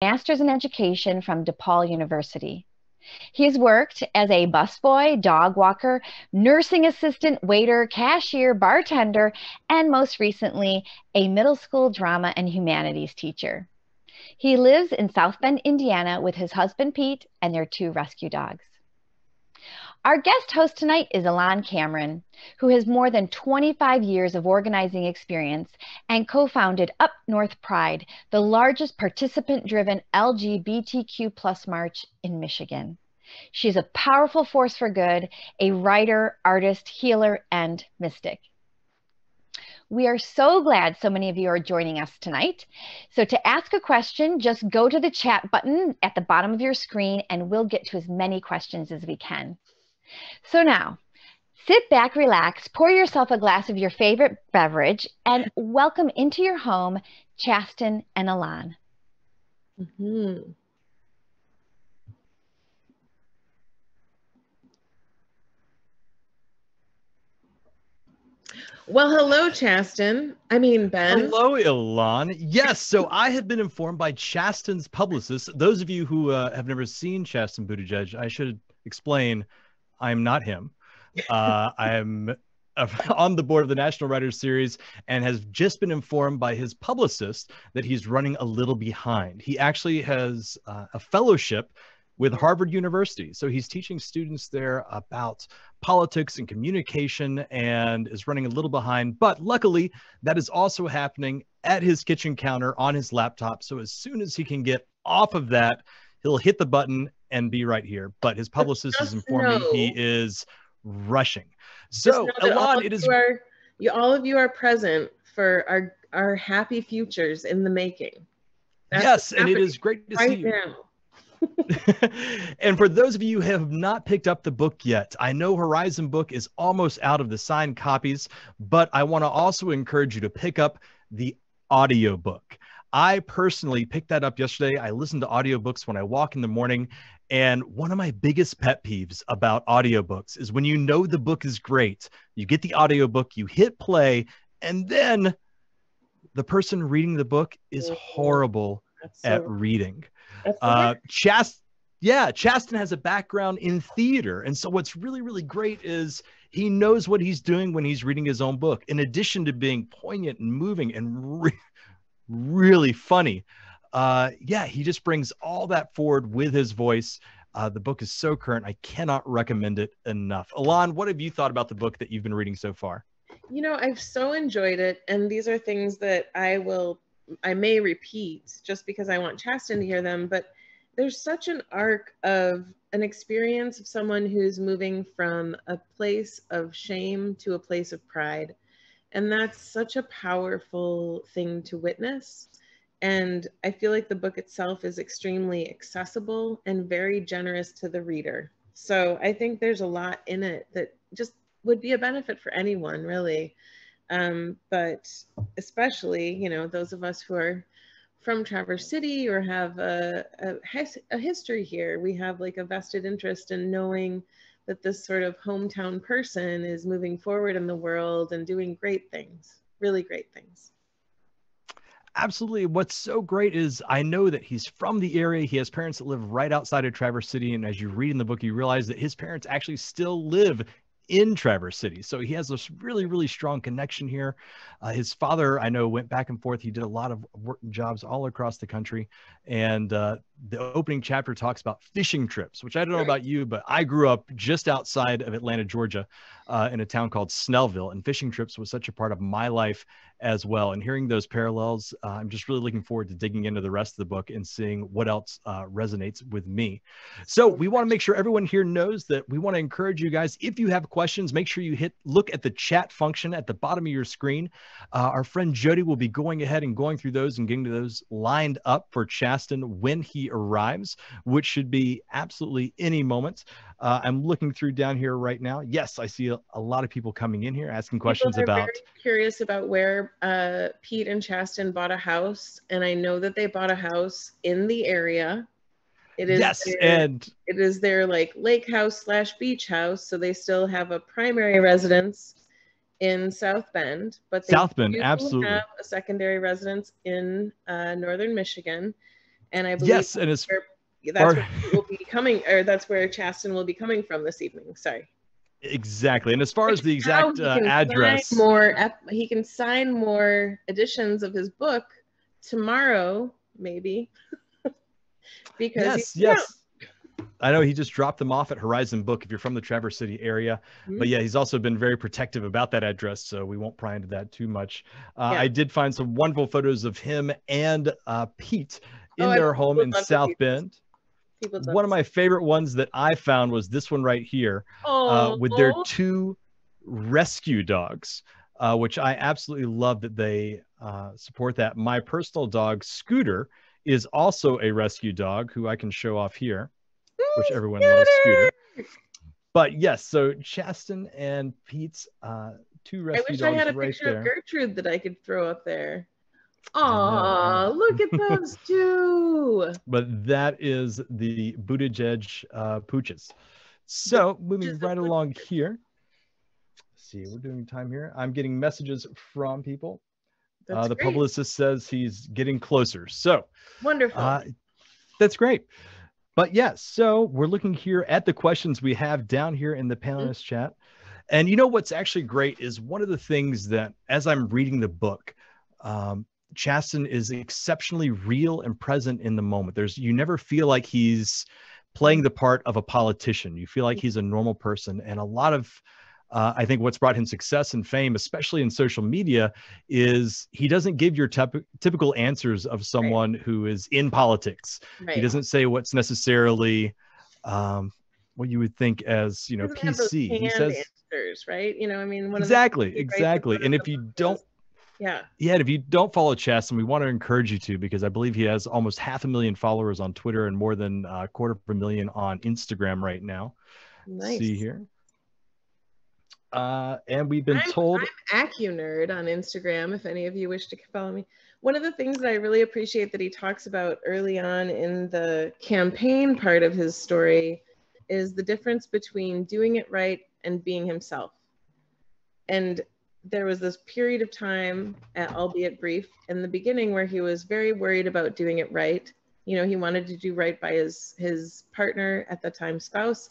master's in education from DePaul University. He's worked as a busboy, dog walker, nursing assistant, waiter, cashier, bartender, and most recently, a middle school drama and humanities teacher. He lives in South Bend, Indiana with his husband, Pete, and their 2 rescue dogs. Our guest host tonight is Elon Cameron, who has more than 25 years of organizing experience and co-founded Up North Pride, the largest participant-driven LGBTQ+ march in Michigan. She's a powerful force for good, a writer, artist, healer, and mystic. We are so glad so many of you are joining us tonight. So to ask a question, just go to the chat button at the bottom of your screen and we'll get to as many questions as we can. So now, sit back, relax, pour yourself a glass of your favorite beverage, and welcome into your home, Chasten and Elon. Mm-hmm. Well, hello, Chasten. I mean, Ben. Hello, Elon. Yes, so I have been informed by Chasten's publicist. Those of you who have never seen Chasten Buttigieg, I should explain, I'm not him. I'm on the board of the National Writers Series and has just been informed by his publicist that he's running a little behind. He actually has a fellowship with Harvard University. So he's teaching students there about politics and communication and is running a little behind. But luckily, that is also happening at his kitchen counter on his laptop. So as soon as he can get off of that, he'll hit the button and be right here. But his publicist has informed me he is rushing. So, Elon, it is... all of you are present for our happy futures in the making. Yes, and it is great to see you. Now. And for those of you who have not picked up the book yet, I know Horizon Book is almost out of the signed copies, but I want to also encourage you to pick up the audiobook. I personally picked that up yesterday. I listen to audiobooks when I walk in the morning. And one of my biggest pet peeves about audiobooks is when you know the book is great, you get the audiobook, you hit play, and then the person reading the book is horrible at reading. Chasten has a background in theater. And so what's really, really great is he knows what he's doing when he's reading his own book. In addition to being poignant and moving and really funny. He just brings all that forward with his voice. The book is so current. I cannot recommend it enough. Elon, what have you thought about the book that you've been reading so far? You know, I've so enjoyed it. And these are things that I may repeat just because I want Chasten to hear them. But there's such an arc of an experience of someone who's moving from a place of shame to a place of pride. And that's such a powerful thing to witness. And I feel like the book itself is extremely accessible and very generous to the reader. So I think there's a lot in it that just would be a benefit for anyone, really. But especially, you know, those of us who are from Traverse City or have a history here, we have like a vested interest in knowing that this sort of hometown person is moving forward in the world and doing great things, really great things. Absolutely. What's so great is I know that he's from the area. He has parents that live right outside of Traverse City. And as you read in the book, you realize that his parents actually still live in Traverse City. So he has this really, really strong connection here. His father, I know, went back and forth. He did a lot of work jobs all across the country. And the opening chapter talks about fishing trips, which I don't know about you, but I grew up just outside of Atlanta, Georgia, in a town called Snellville. And fishing trips was such a part of my life as well. And hearing those parallels, I'm just really looking forward to digging into the rest of the book and seeing what else resonates with me. So we want to make sure everyone here knows that we want to encourage you guys. If you have questions, make sure you look at the chat function at the bottom of your screen. Our friend Jody will be going ahead and going through those and getting to those lined up for Chasten when he arrives, which should be absolutely any moment. I'm looking through down here right now. Yes, I see a lot of people coming in here asking questions about. Very curious about where Pete and Chasten bought a house, and I know that they bought a house in the area. It is it is their like lake house / beach house, so they still have a primary residence in South Bend, but they South Bend, absolutely have a secondary residence in northern Michigan. And I believe Yes, and that's where Pete will be coming, or that's where Chasten will be coming from this evening. Sorry. exactly. And as far as the exact He can address, he can sign more editions of his book tomorrow, maybe. Because yes. I know he just dropped them off at Horizon Book if you're from the Traverse City area. But yeah, he's also been very protective about that address, so we won't pry into that too much. I did find some wonderful photos of him and Pete in their home in South Bend. One of my favorite ones that I found was this one right here with their 2 rescue dogs, which I absolutely love that they support that. My personal dog, Scooter, is also a rescue dog who I can show off here, which everyone loves Scooter. But yes, so Chasten and Pete's 2 rescue dogs right there. I wish I had a picture of Gertrude that I could throw up there. Oh, look at those 2. But that is the Buttigieg pooches. So moving right along here. Let's see, we're doing time here. I'm getting messages from people. The publicist says he's getting closer. So wonderful. That's great. But yeah, so we're looking here at the questions we have down here in the panelist chat. And you know what's actually great is one of the things that as I'm reading the book, Chasten is exceptionally real and present in the moment. You never feel like he's playing the part of a politician. You feel like he's a normal person. And a lot of, I think what's brought him success and fame, especially in social media, is he doesn't give your typical answers of someone who is in politics. He doesn't say what's necessarily what you would think as, PC. He says answers, right? I mean, exactly. And if you don't, and if you don't follow Chasten, we want to encourage you to, because I believe he has almost 500,000 followers on Twitter and more than 250,000 on Instagram right now. Nice. See here. And we've been told I'm AccuNerd on Instagram if any of you wish to follow me. One of the things that I really appreciate that he talks about early on in the campaign part of his story is the difference between doing it right and being himself. And there was this period of time, albeit brief, in the beginning where he was very worried about doing it right. He wanted to do right by his partner, at the time spouse.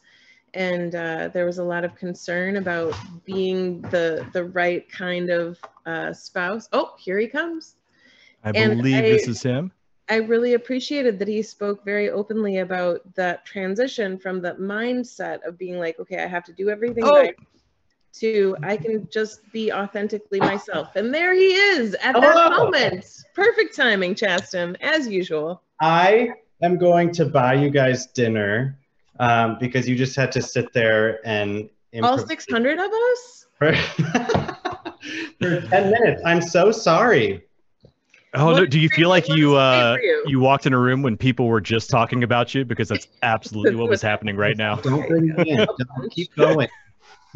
And there was a lot of concern about being the right kind of spouse. Oh, here he comes. I believe this is him. I really appreciated that he spoke very openly about that transition from the mindset of being like, okay, I have to do everything right, to I can just be authentically myself. And there he is at that moment. Perfect timing, Chasten, as usual. I am going to buy you guys dinner because you just had to sit there and all 600 of us for 10 minutes. I'm so sorry. Oh, no, do you feel like you walked in a room when people were just talking about you? Because that's absolutely what was happening right now. Don't bring me in. Don't keep going.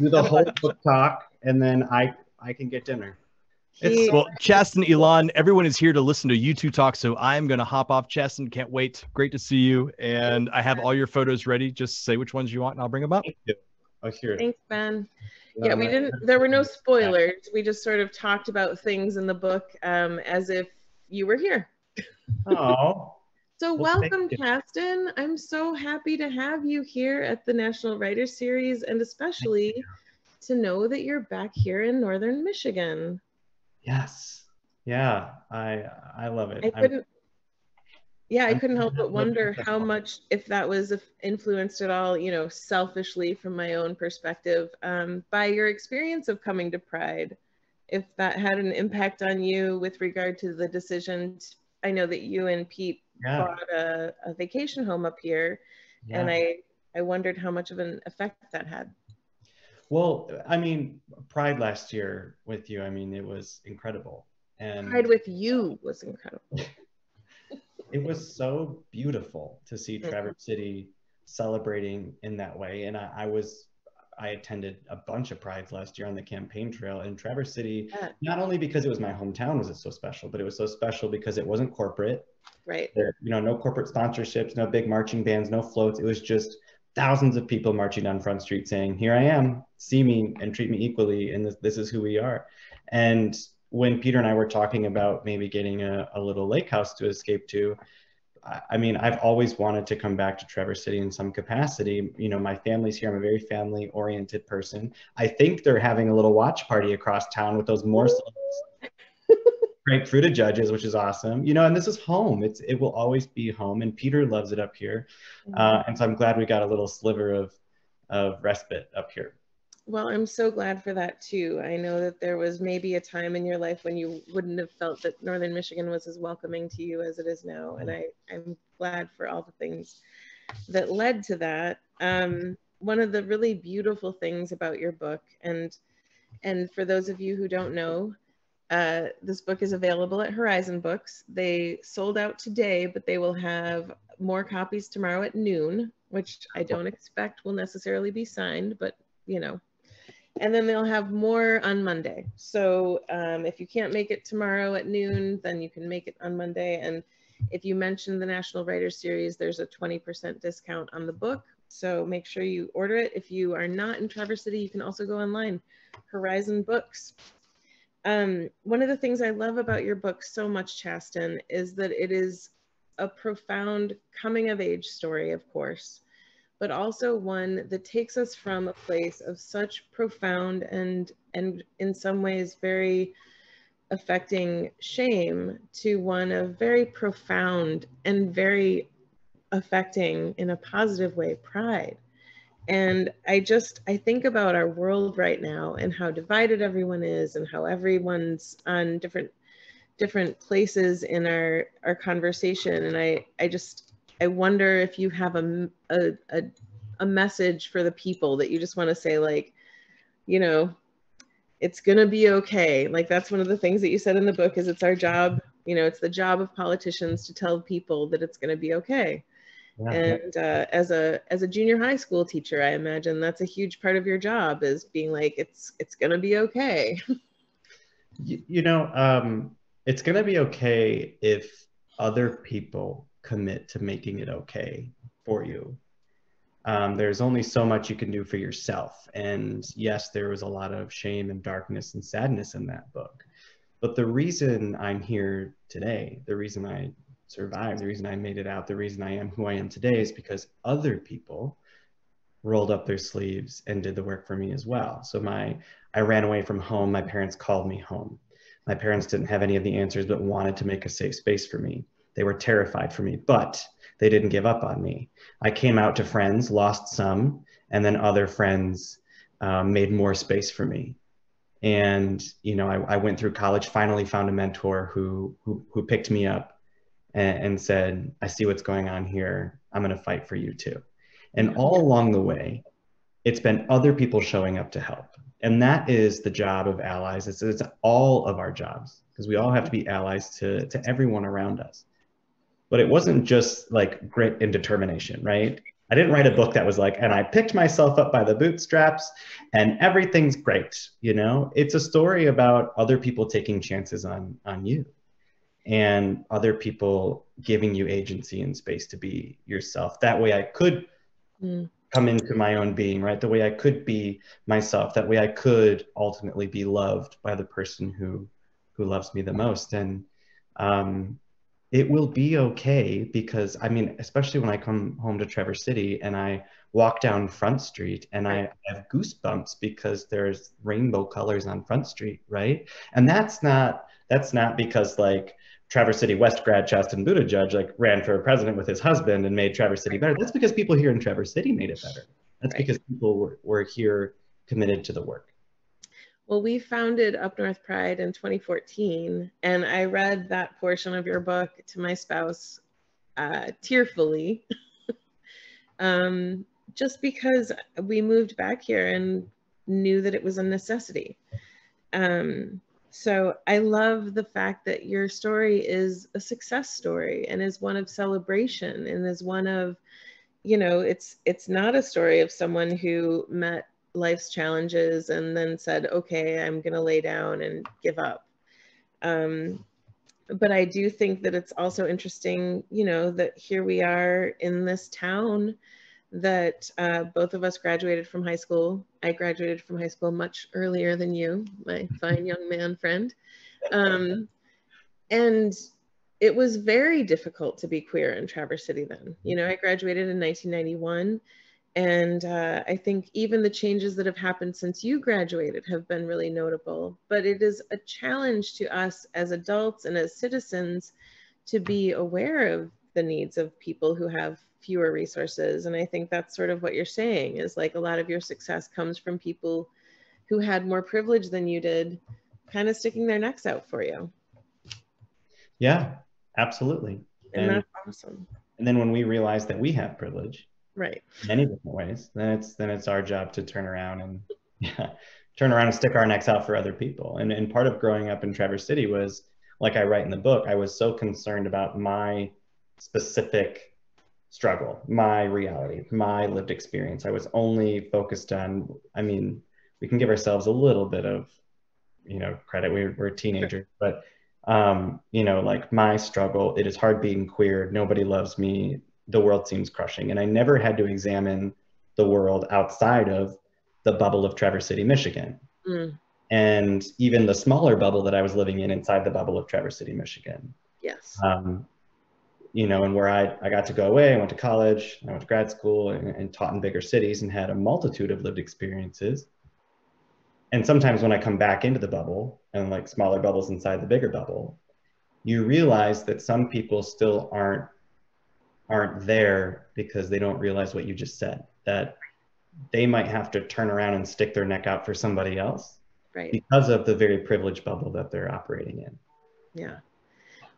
Do the whole book talk, and then I can get dinner. Well, Chasten, Elon, everyone is here to listen to you two talk, so I'm going to hop off. Chasten, can't wait. Great to see you. And I have all your photos ready. Just say which ones you want, and I'll bring them up. Thank you. Oh, here. Thanks, Ben. Yeah, there were no spoilers. We just sort of talked about things in the book as if you were here. Oh. So welcome, Chasten. I'm so happy to have you here at the National Writers Series, and especially to know that you're back here in Northern Michigan. Yes. Yeah, I love it. I couldn't help but wonder how much, if that was influenced at all, selfishly from my own perspective, by your experience of coming to Pride, if that had an impact on you with regard to the decision. I know that you and Pete bought a vacation home up here, and I wondered how much of an effect that had. Well, I mean, Pride last year with you, I mean, it was incredible. And Pride with you was incredible. It was so beautiful to see Traverse City celebrating in that way. And I attended a bunch of Prides last year on the campaign trail, and Traverse City, not only because it was my hometown was it so special, but it was so special because it wasn't corporate. Right. There, no corporate sponsorships, no big marching bands, no floats. It was just thousands of people marching down Front Street saying, here I am, see me and treat me equally, and this is who we are. And when Peter and I were talking about maybe getting a little lake house to escape to, I mean, I've always wanted to come back to Traverse City in some capacity. You know, my family's here. I'm a very family oriented person. I think they're having a little watch party across town with those morsels. Grapefruited judges, which is awesome. You know, and this is home. It will always be home. And Peter loves it up here. And so I'm glad we got a little sliver of respite up here. Well, I'm so glad for that too. I know that there was maybe a time in your life when you wouldn't have felt that Northern Michigan was as welcoming to you as it is now. And I'm glad for all the things that led to that. One of the really beautiful things about your book, and for those of you who don't know, this book is available at Horizon Books. They sold out today, but they will have more copies tomorrow at noon, which I don't expect will necessarily be signed, but you know. And then they'll have more on Monday. So if you can't make it tomorrow at noon, then you can make it on Monday. And if you mention the National Writers Series, there's a 20% discount on the book. So make sure you order it. If you are not in Traverse City, you can also go online, Horizon Books. One of the things I love about your book so much, Chasten, is that it is a profound coming of age story, of course, but also one that takes us from a place of such profound and in some ways very affecting shame to one of very profound and very affecting, in a positive way, pride. And I think about our world right now and how divided everyone is and how everyone's on different places in our conversation. And I wonder if you have a message for the people that you just want to say, like, you know, it's gonna be okay. Like, that's one of the things that you said in the book, is it's our job, you know, it's the job of politicians to tell people that it's gonna be okay. Yeah. And as a junior high school teacher, I imagine that's a huge part of your job, is being like, it's gonna be okay. You know, it's gonna be okay if other people commit to making it okay for you. There's only so much you can do for yourself. And yes, there was a lot of shame and darkness and sadness in that book. But the reason I'm here today, the reason I survived, the reason I made it out, the reason I am who I am today, is because other people rolled up their sleeves and did the work for me as well. So I ran away from home. My parents called me home. My parents didn't have any of the answers, but wanted to make a safe space for me. They were terrified for me, but they didn't give up on me. I came out to friends, lost some, and then other friends made more space for me. And, you know, I went through college, finally found a mentor who picked me up and said, I see what's going on here. I'm going to fight for you too. And all along the way, it's been other people showing up to help. And that is the job of allies. It's all of our jobs, because we all have to be allies to everyone around us. But it wasn't just like grit and determination, right? I didn't write a book that was like, and I picked myself up by the bootstraps and everything's great, you know? It's a story about other people taking chances on you, and other people giving you agency and space to be yourself. That way I could come into my own being, right? The way I could be myself, that way I could ultimately be loved by the person who loves me the most. And it will be okay, because I mean, especially when I come home to Traverse City and I walk down Front Street and I have goosebumps because there's rainbow colors on Front Street, right? And that's not because like Traverse City West grad Chasten Buttigieg like ran for president with his husband and made Traverse City better. That's because people here in Traverse City made it better. That's because people were here committed to the work. Well, we founded Up North Pride in 2014, and I read that portion of your book to my spouse tearfully, just because we moved back here and knew that it was a necessity. So I love the fact that your story is a success story and is one of celebration, and is one of, you know, it's not a story of someone who met life's challenges and then said, okay, I'm going to lay down and give up. But I do think that it's also interesting, you know, that here we are in this town that both of us graduated from high school. I graduated from high school much earlier than you, my fine young man friend. And it was very difficult to be queer in Traverse City then. You know, I graduated in 1991. And I think even the changes that have happened since you graduated have been really notable. But it is a challenge to us as adults and as citizens to be aware of the needs of people who have fewer resources. And I think that's sort of what you're saying, is like a lot of your success comes from people who had more privilege than you did, kind of sticking their necks out for you. Yeah, absolutely. And that's awesome. And then when we realize that we have privilege, right, in many different ways, then it's our job to turn around and stick our necks out for other people. And part of growing up in Traverse City was, like I write in the book, I was so concerned about my specific struggle, my reality, my lived experience. I was only focused on, I mean, we can give ourselves a little bit of, you know, credit. We're teenagers, but you know, like my struggle, it is hard being queer. Nobody loves me. The world seems crushing. And I never had to examine the world outside of the bubble of Traverse City, Michigan. Mm. And even the smaller bubble that I was living in inside the bubble of Traverse City, Michigan. Yes. You know, and where I got to go away, I went to college, I went to grad school and taught in bigger cities and had a multitude of lived experiences. And sometimes when I come back into the bubble and like smaller bubbles inside the bigger bubble, you realize that some people still aren't there because they don't realize what you just said, that they might have to turn around and stick their neck out for somebody else, right, because of the very privileged bubble that they're operating in. Yeah.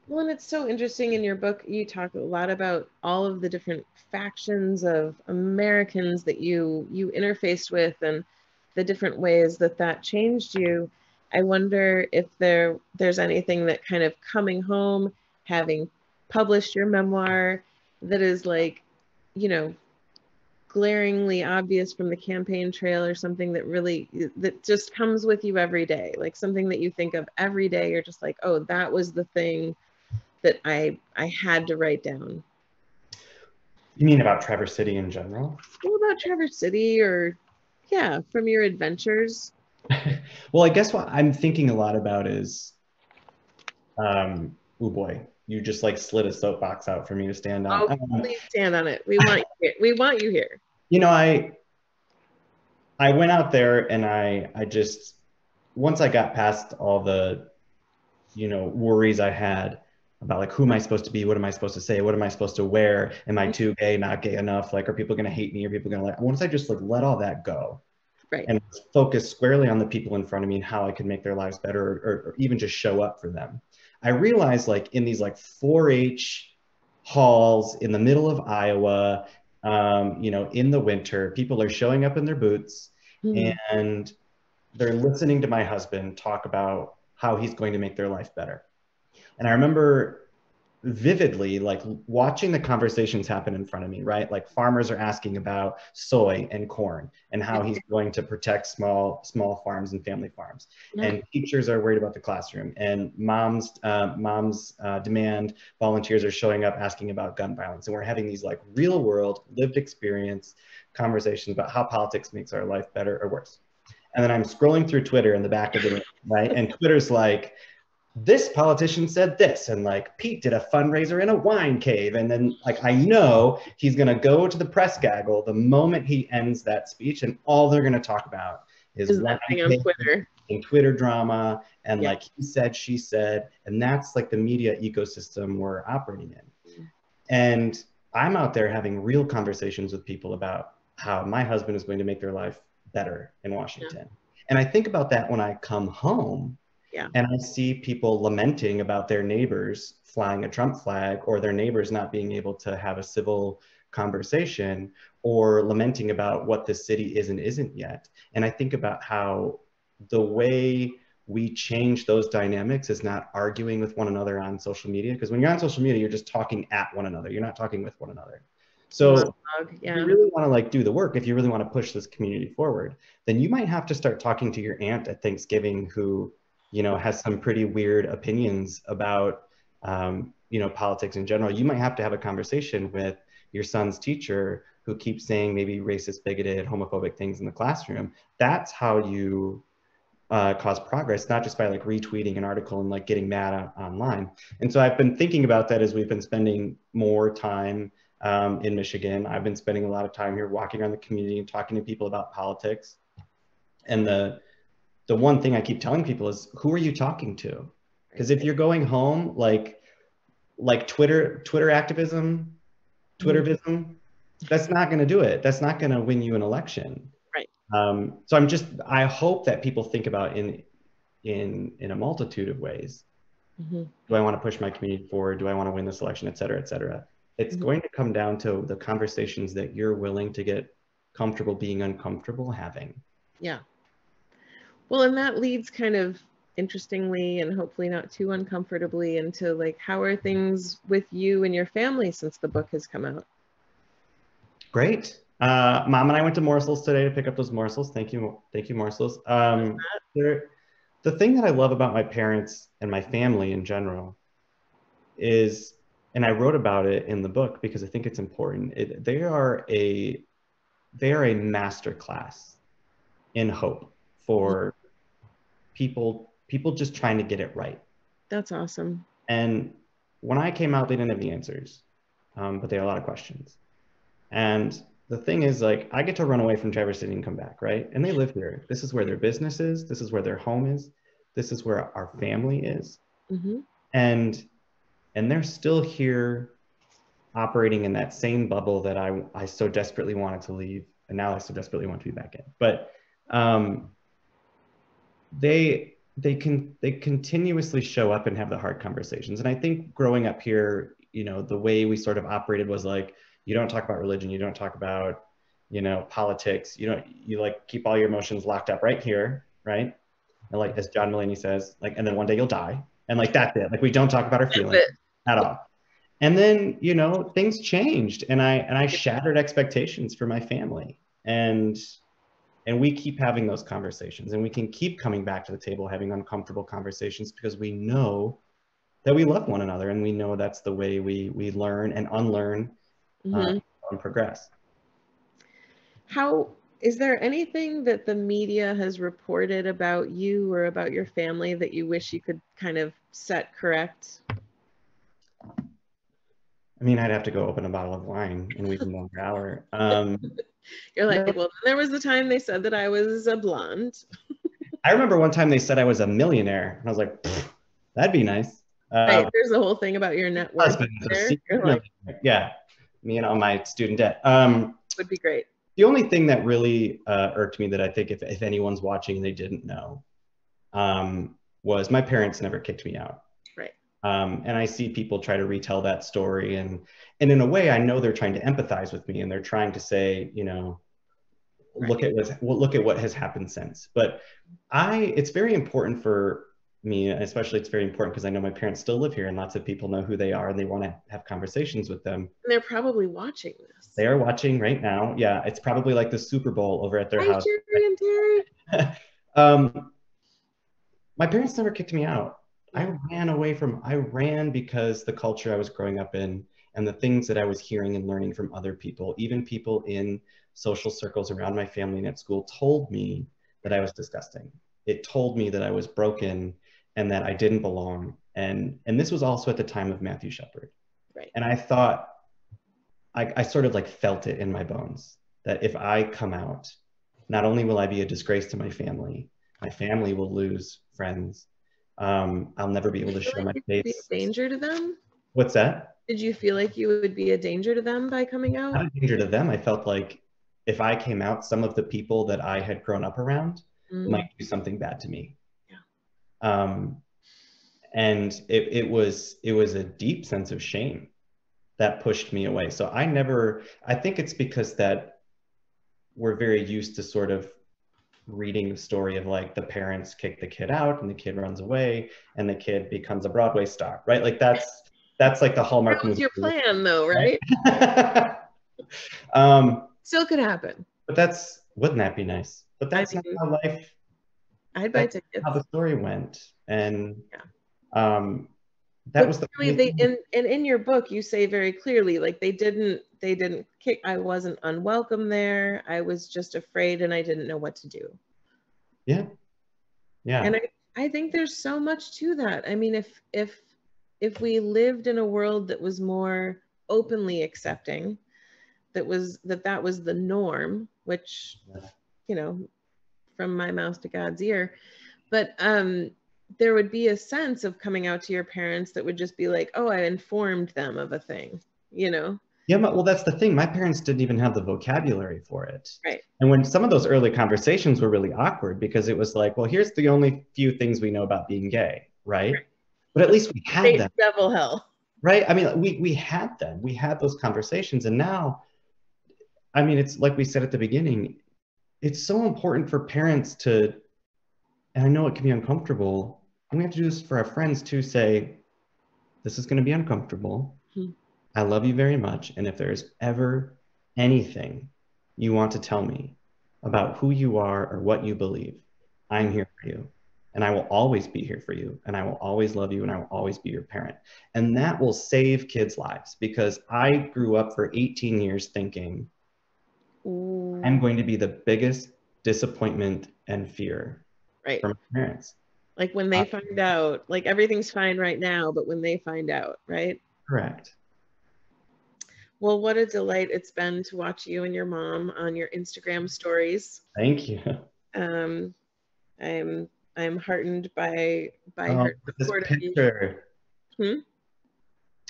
Well, and it's so interesting in your book, you talk a lot about all of the different factions of Americans that you interfaced with and the different ways that changed you. I wonder if there's anything that kind of coming home, having published your memoir, that is like, you know, glaringly obvious from the campaign trail, or something that just comes with you every day, like something that you think of every day. You're just like, oh, that was the thing that I had to write down. You mean about Traverse City in general? Well, about Traverse City, or yeah, from your adventures. Well, I guess what I'm thinking a lot about is, oh boy, you just like slid a soapbox out for me to stand on. Oh, please stand on it. We want you here. We want you here. You know, I went out there and I just, once I got past all the, you know, worries I had about like, who am I supposed to be? What am I supposed to say? What am I supposed to wear? Am I too gay, not gay enough? Like, are people going to hate me? Are people going to like, once I just like let all that go, right, and focus squarely on the people in front of me and how I could make their lives better, or even just show up for them, I realized like in these like 4-H halls in the middle of Iowa, you know, in the winter, people are showing up in their boots and they're listening to my husband talk about how he's going to make their life better. And I remember vividly like watching the conversations happen in front of me, right? Like farmers are asking about soy and corn and how he's going to protect small farms and family farms. Yeah. And teachers are worried about the classroom, and moms demand volunteers are showing up asking about gun violence. And we're having these like real world lived experience conversations about how politics makes our life better or worse. And then I'm scrolling through Twitter in the back of the room, right? And Twitter's like, this politician said this, and like Pete did a fundraiser in a wine cave. And then like, I know he's going to go to the press gaggle the moment he ends that speech, and all they're going to talk about is that thing on Twitter and Twitter drama. And like he said, she said, and that's like the media ecosystem we're operating in. And I'm out there having real conversations with people about how my husband is going to make their life better in Washington. And I think about that when I come home. Yeah. And I see people lamenting about their neighbors flying a Trump flag, or their neighbors not being able to have a civil conversation, or lamenting about what the city is and isn't yet. And I think about how the way we change those dynamics is not arguing with one another on social media, because when you're on social media, you're just talking at one another. You're not talking with one another. So if you really want to like do the work, if you really want to push this community forward, then you might have to start talking to your aunt at Thanksgiving who, you know, has some pretty weird opinions about, you know, politics in general. You might have to have a conversation with your son's teacher who keeps saying maybe racist, bigoted, homophobic things in the classroom. That's how you cause progress, not just by like retweeting an article and like getting mad online. And so I've been thinking about that as we've been spending more time in Michigan. I've been spending a lot of time here walking around the community and talking to people about politics. And the one thing I keep telling people is, who are you talking to? Because if you're going home, like Twitter activism, Twittervism, that's not going to do it. That's not going to win you an election. Right. So I hope that people think about in a multitude of ways. Do I want to push my community forward? Do I want to win this election, et cetera, et cetera? It's going to come down to the conversations that you're willing to get comfortable being uncomfortable having. Yeah. Well, and that leads kind of interestingly and hopefully not too uncomfortably into like, how are things with you and your family since the book has come out? Great. Mom and I went to Morsels today to pick up those morsels. Thank you, Morsels. The thing that I love about my parents and my family in general is, and I wrote about it in the book because I think it's important, they are a masterclass in hope for people just trying to get it right. That's awesome. And when I came out, they didn't have the answers, but they had a lot of questions. And the thing is, like, I get to run away from Traverse City and come back, right? And they live here. This is where their business is. This is where their home is. This is where our family is. And they're still here operating in that same bubble that I so desperately wanted to leave. And now I so desperately want to be back in. But they continuously show up and have the hard conversations. And I think growing up here, you know, the way we sort of operated was like, you don't talk about religion, you don't talk about, you know, politics, you like keep all your emotions locked up right here, right? And like, as John Mulaney says, like, and then one day you'll die. And like, that's it. Like, we don't talk about our feelings at all. And then, you know, things changed, and I shattered expectations for my family. And we keep having those conversations, and we can keep coming back to the table, having uncomfortable conversations, because we know that we love one another, and we know that's the way we learn and unlearn and progress. How, is there anything that the media has reported about you or about your family that you wish you could kind of set correct? I mean, I'd have to go open a bottle of wine and we've been another hour. You're like, well, there was the time they said that I was a blonde. I remember one time they said I was a millionaire, and I was like, that'd be nice. Right, there's a whole thing about your net worth. Like, yeah, me and all my student debt. Would be great. The only thing that really irked me, that I think if anyone's watching and they didn't know, was my parents never kicked me out. Right. And I see people try to retell that story, and in a way, I know they're trying to empathize with me, and they're trying to say, you know, look at what has happened since. But it's very important for me, especially it's very important because I know my parents still live here, and lots of people know who they are, and they want to have conversations with them. And they're probably watching this. They are watching right now. Yeah, it's probably like the Super Bowl over at their house. Jerry and Terry. My parents never kicked me out. I ran because the culture I was growing up in and the things that I was hearing and learning from other people, even people in social circles around my family and at school, told me that I was disgusting. It told me that I was broken and that I didn't belong. And this was also at the time of Matthew Shepard. Right. And I thought, I sort of like felt it in my bones that if I come out, not only will I be a disgrace to my family will lose friends. I'll never be able to show my face. Be a danger to them? What's that? Did you feel like you would be a danger to them by coming out? Not a danger to them. I felt like if I came out, some of the people that I had grown up around might do something bad to me. Yeah. And it was a deep sense of shame that pushed me away. So I think it's because that we're very used to sort of reading the story of like the parents kick the kid out and the kid runs away and the kid becomes a Broadway star, right? Like that's like the hallmark movie. That was your plan though, right? Still could happen. But wouldn't that be nice? But that's not how life, I'd buy tickets. how the story went. And that was the really and in your book you say very clearly, like they didn't kick, I wasn't unwelcome there, I was just afraid and I didn't know what to do. Yeah. Yeah. And I think there's so much to that. I mean, if we lived in a world that was more openly accepting, that was the norm, which, you know, from my mouth to God's ear, but there would be a sense of coming out to your parents that would just be like, oh, I informed them of a thing, you know? Yeah, well, that's the thing. My parents didn't even have the vocabulary for it. Right. And when some of those early conversations were really awkward because it was like, well, here's the only few things we know about being gay, right? But at least we had them. Devil hell. Right? I mean, we had them. We had those conversations. And now, I mean, it's like we said at the beginning, it's so important for parents to, and I know it can be uncomfortable, and we have to do this for our friends to say, this is going to be uncomfortable. I love you very much. And if there's ever anything you want to tell me about who you are or what you believe, I'm here for you. And I will always be here for you. And I will always love you. And I will always be your parent. And that will save kids' lives, because I grew up for 18 years thinking, I'm going to be the biggest disappointment and fear for my parents. Like when they find out, like everything's fine right now, but when they find out, right? Correct. Well, what a delight it's been to watch you and your mom on your Instagram stories. Thank you. I'm heartened by her support of you.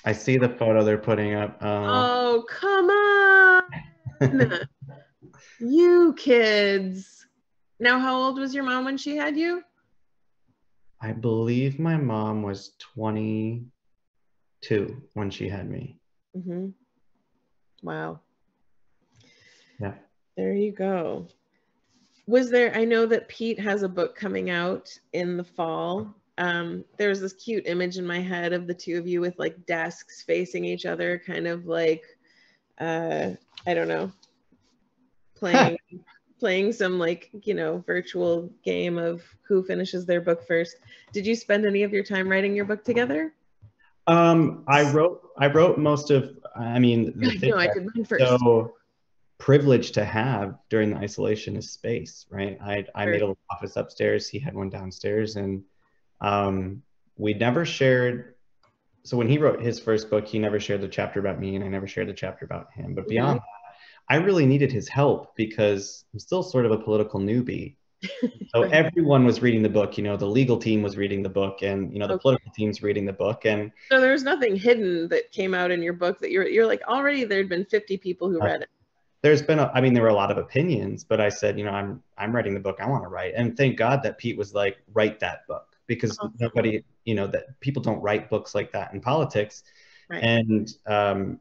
I see the photo they're putting up. Oh, come on. You kids. Now, how old was your mom when she had you? I believe my mom was 22 when she had me. Wow. Yeah. There you go. Was there, I know that Pete has a book coming out in the fall. There's this cute image in my head of the two of you with like desks facing each other, kind of like, I don't know, playing some like, you know, virtual game of who finishes their book first. Did you spend any of your time writing your book together? I wrote most of, I mean, the thing I did mine first. So privileged to have during the isolation is space, right? I made a little office upstairs. He had one downstairs, and we never shared. So when he wrote his first book, he never shared the chapter about me, and I never shared the chapter about him. But beyond that, I really needed his help because I'm still sort of a political newbie. So everyone was reading the book, you know, the legal team was reading the book, and, you know, the political team's reading the book. And so there was nothing hidden that came out in your book that you're like, already there'd been 50 people who read it. There's been, I mean, there were a lot of opinions, but I said, you know, I'm writing the book I want to write. And thank God that Pete was like, write that book, because nobody, you know, that people don't write books like that in politics. Right. And,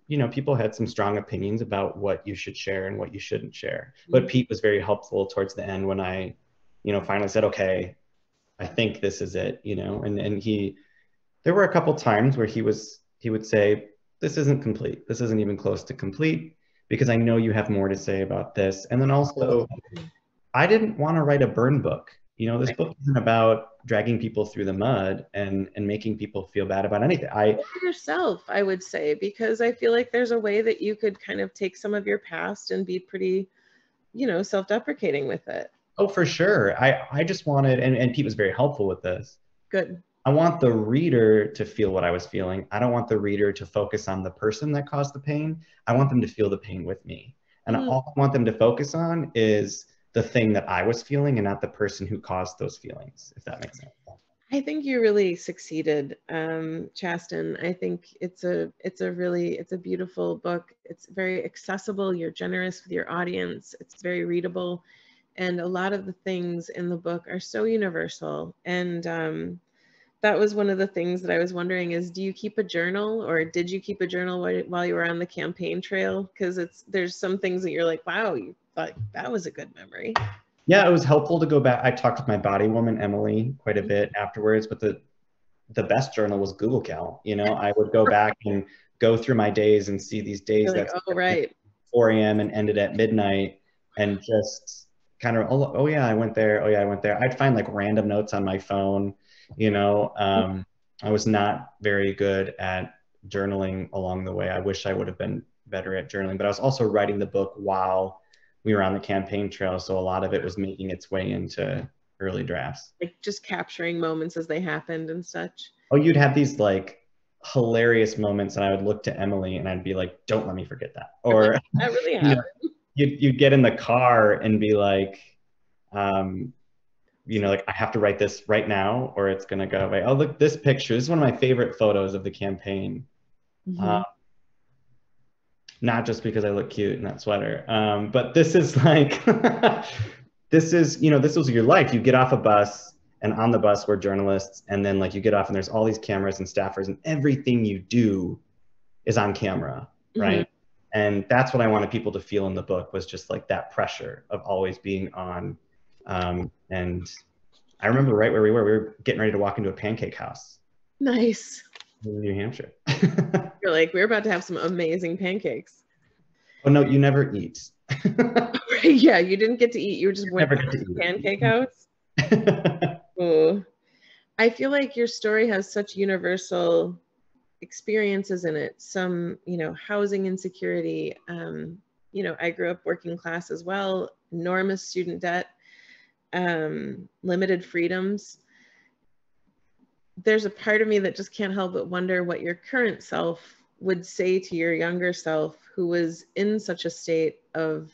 you know, people had some strong opinions about what you should share and what you shouldn't share. But Pete was very helpful towards the end when I, you know, finally said, okay, I think this is it, you know, and there were a couple times where he would say, this isn't complete. This isn't even close to complete, because I know you have more to say about this. And then also, I didn't want to write a burn book. You know, this book isn't about dragging people through the mud and making people feel bad about anything. Yourself, I would say, because I feel like there's a way that you could kind of take some of your past and be pretty, you know, self-deprecating with it. Oh, for sure. I just wanted, and Pete was very helpful with this. Good. I want the reader to feel what I was feeling. I don't want the reader to focus on the person that caused the pain. I want them to feel the pain with me. And all I want them to focus on is the thing that I was feeling and not the person who caused those feelings, if that makes sense. I think you really succeeded, Chasten. I think it's a beautiful book. It's very accessible. You're generous with your audience. It's very readable. And a lot of the things in the book are so universal. And that was one of the things that I was wondering is, do you keep a journal, or did you keep a journal while you were on the campaign trail? Because there's some things that you're like, wow, you thought that was a good memory. Yeah, it was helpful to go back. I talked with my body woman, Emily, quite a bit afterwards, but the best journal was Google Cal. You know, I would go back and go through my days and see these days that like, 4 a.m. and ended at midnight, and just kind of, oh yeah, I went there. Oh yeah, I went there. I'd find like random notes on my phone. You know, I was not very good at journaling along the way. I wish I would have been better at journaling, but I was also writing the book while we were on the campaign trail. So a lot of it was making its way into early drafts. Like just capturing moments as they happened and such. Oh, you'd have these like hilarious moments, and I would look to Emily and I'd be like, don't let me forget that. Or That really you know, happened. you'd get in the car and be like, you know, like I have to write this right now or it's gonna go away. Oh, look, this picture. This is one of my favorite photos of the campaign. Not just because I look cute in that sweater, but this is like, this is, you know, this was your life. You get off a bus, and on the bus we're journalists, and then like you get off and there's all these cameras and staffers, and everything you do is on camera, right? And that's what I wanted people to feel in the book, was just like that pressure of always being on. And I remember right where we were getting ready to walk into a pancake house. Nice. In New Hampshire. You're like, we're about to have some amazing pancakes. Oh no, you never eat. Yeah, you didn't get to eat. You were just went Never to get to eat. pancake house. Oh, I feel like your story has such universal experiences in it. Some, you know, housing insecurity. You know, I grew up working class as well. Enormous student debt. Limited freedoms. There's a part of me that just can't help but wonder what your current self would say to your younger self who was in such a state of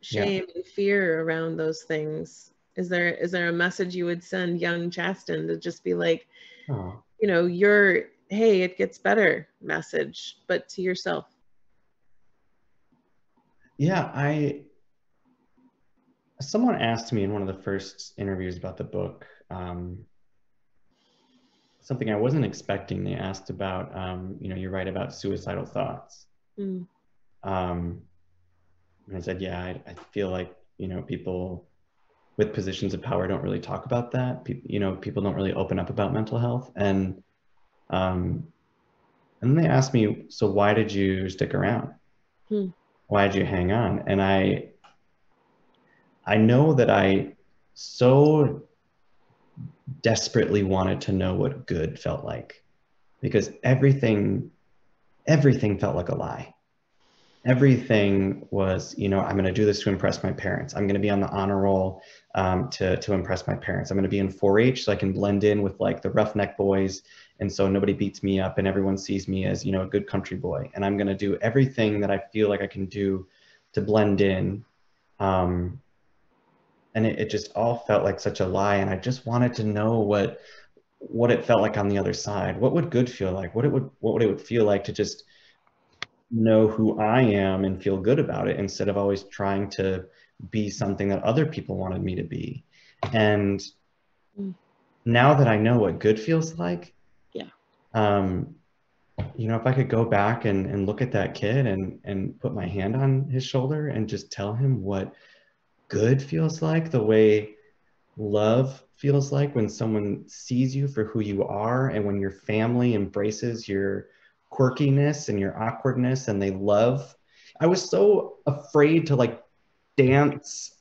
shame and fear around those things. Is there a message you would send young Chasten to just be like, you know, your, hey, it gets better message, but to yourself? Yeah, someone asked me in one of the first interviews about the book, something I wasn't expecting. They asked about, you know, you write about suicidal thoughts. And I said, yeah, I feel like, you know, people with positions of power don't really talk about that. You know, people don't really open up about mental health. And then they asked me, so why did you stick around? Why did you hang on? And I know that I so desperately wanted to know what good felt like, because everything felt like a lie. Everything was, you know, I'm going to do this to impress my parents. I'm going to be on the honor roll to impress my parents. I'm going to be in 4-H so I can blend in with like the roughneck boys, and so nobody beats me up and everyone sees me as, you know, a good country boy. And I'm going to do everything that I feel like I can do to blend in. And it just all felt like such a lie. And I just wanted to know what it felt like on the other side. What would good feel like? What would it feel like to just know who I am and feel good about it, instead of always trying to be something that other people wanted me to be. And now that I know what good feels like, you know, if I could go back and look at that kid and put my hand on his shoulder and just tell him what good feels like, the way love feels like when someone sees you for who you are, and when your family embraces your quirkiness and your awkwardness and they love. I was so afraid to like dance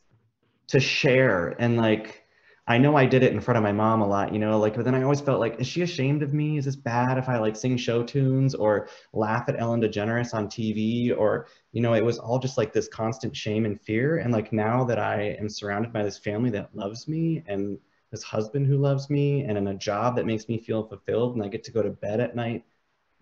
to Cher, and like I know I did it in front of my mom a lot, you know, like, but then I always felt like, is she ashamed of me? Is this bad if I like sing show tunes or laugh at Ellen DeGeneres on TV? Or, you know, it was all just like this constant shame and fear. And like now that I am surrounded by this family that loves me, and this husband who loves me, and in a job that makes me feel fulfilled, and I get to go to bed at night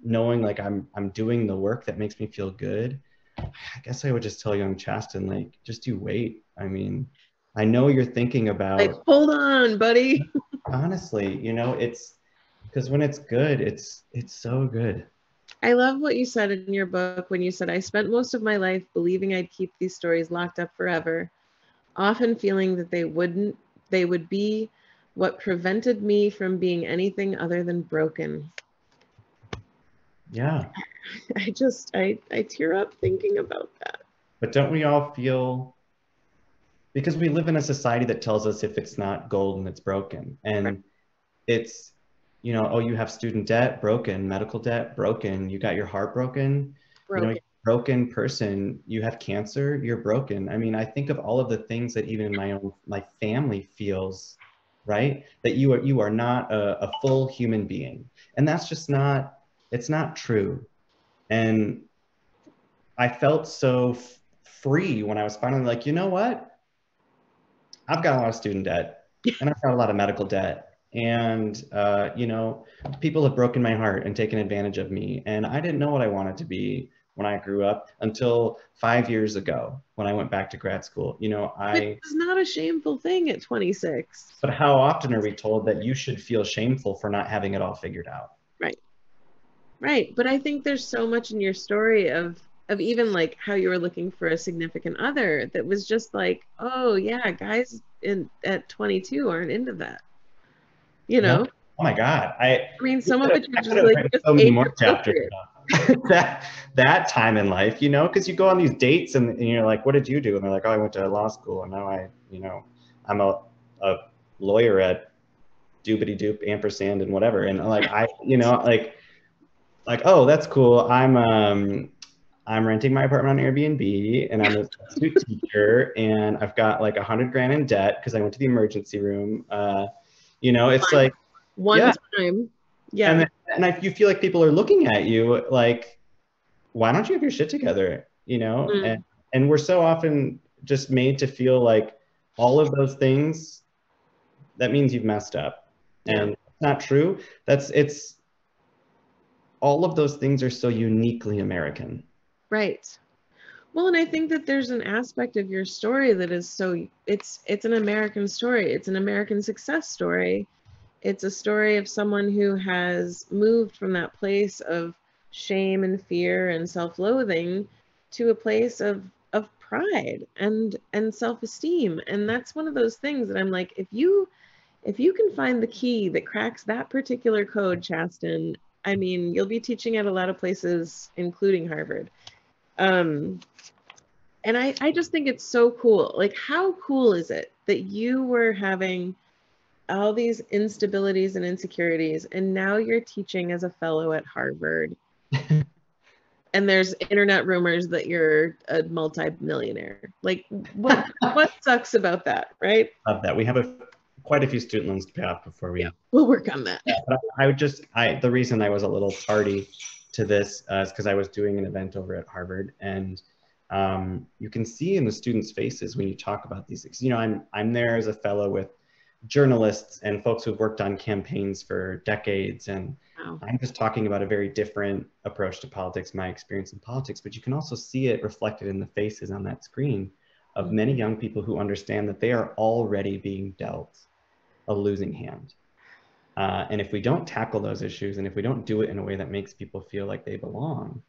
knowing like I'm doing the work that makes me feel good, I guess I would just tell young Chasten, like, just you wait. I mean, I know you're thinking about, like, hold on, buddy. Honestly, you know, it's because when it's good, it's so good. I love what you said in your book when you said, I spent most of my life believing I'd keep these stories locked up forever, often feeling that they would be what prevented me from being anything other than broken. Yeah. I tear up thinking about that. But don't we all feel, because we live in a society that tells us if it's not golden, it's broken. And it's, you know, oh, you have student debt, broken, medical debt, broken, you got your heart broken, you know, broken person, you have cancer, you're broken. I mean, I think of all of the things that even my family feels, right? That you are not a full human being. And that's just not, it's not true. And I felt so free when I was finally like, you know what? I've got a lot of student debt, and I've got a lot of medical debt, and you know, people have broken my heart and taken advantage of me, and I didn't know what I wanted to be when I grew up until 5 years ago when I went back to grad school. You know, It's not a shameful thing at 26. But how often are we told that you should feel shameful for not having it all figured out? Right. Right. But I think there's so much in your story of even like how you were looking for a significant other that was just like, oh yeah, guys at 22 aren't into that. You know? No. Oh my God. I mean, some of it you just like just so many age more chapters appropriate. that time in life, you know, because you go on these dates and you're like, what did you do? And they're like, oh, I went to law school and now I'm a lawyer at doobity doop ampersand and whatever. And like like, oh, that's cool. I'm renting my apartment on Airbnb and I'm a substitute teacher and I've got like $100,000 in debt because I went to the emergency room. You know, it's like one time. Yeah. And you feel like people are looking at you like, why don't you have your shit together? You know, and we're so often just made to feel like all of those things, that means you've messed up. And it's not true. It's all of those things are so uniquely American. Right. Well, and I think that there's an aspect of your story that is so, it's an American story. It's an American success story. It's a story of someone who has moved from that place of shame and fear and self-loathing to a place of pride and self-esteem. And that's one of those things that I'm like, if you can find the key that cracks that particular code, Chasten, I mean, you'll be teaching at a lot of places, including Harvard. And I just think it's so cool. Like, how cool is it that you were having all these instabilities and insecurities, and now you're teaching as a fellow at Harvard? And there's internet rumors that you're a multi-millionaire. Like, what sucks about that, right? Love that. We have quite a few student loans to pay off before we... Yeah, we'll work on that. But the reason I was a little tardy to this is because I was doing an event over at Harvard, and you can see in the students' faces when you talk about these things. You know, I'm there as a fellow with journalists and folks who've worked on campaigns for decades, and I'm just talking about a very different approach to politics, my experience in politics, but you can also see it reflected in the faces on that screen of many young people who understand that they are already being dealt a losing hand. And if we don't tackle those issues, and if we don't do it in a way that makes people feel like they belong,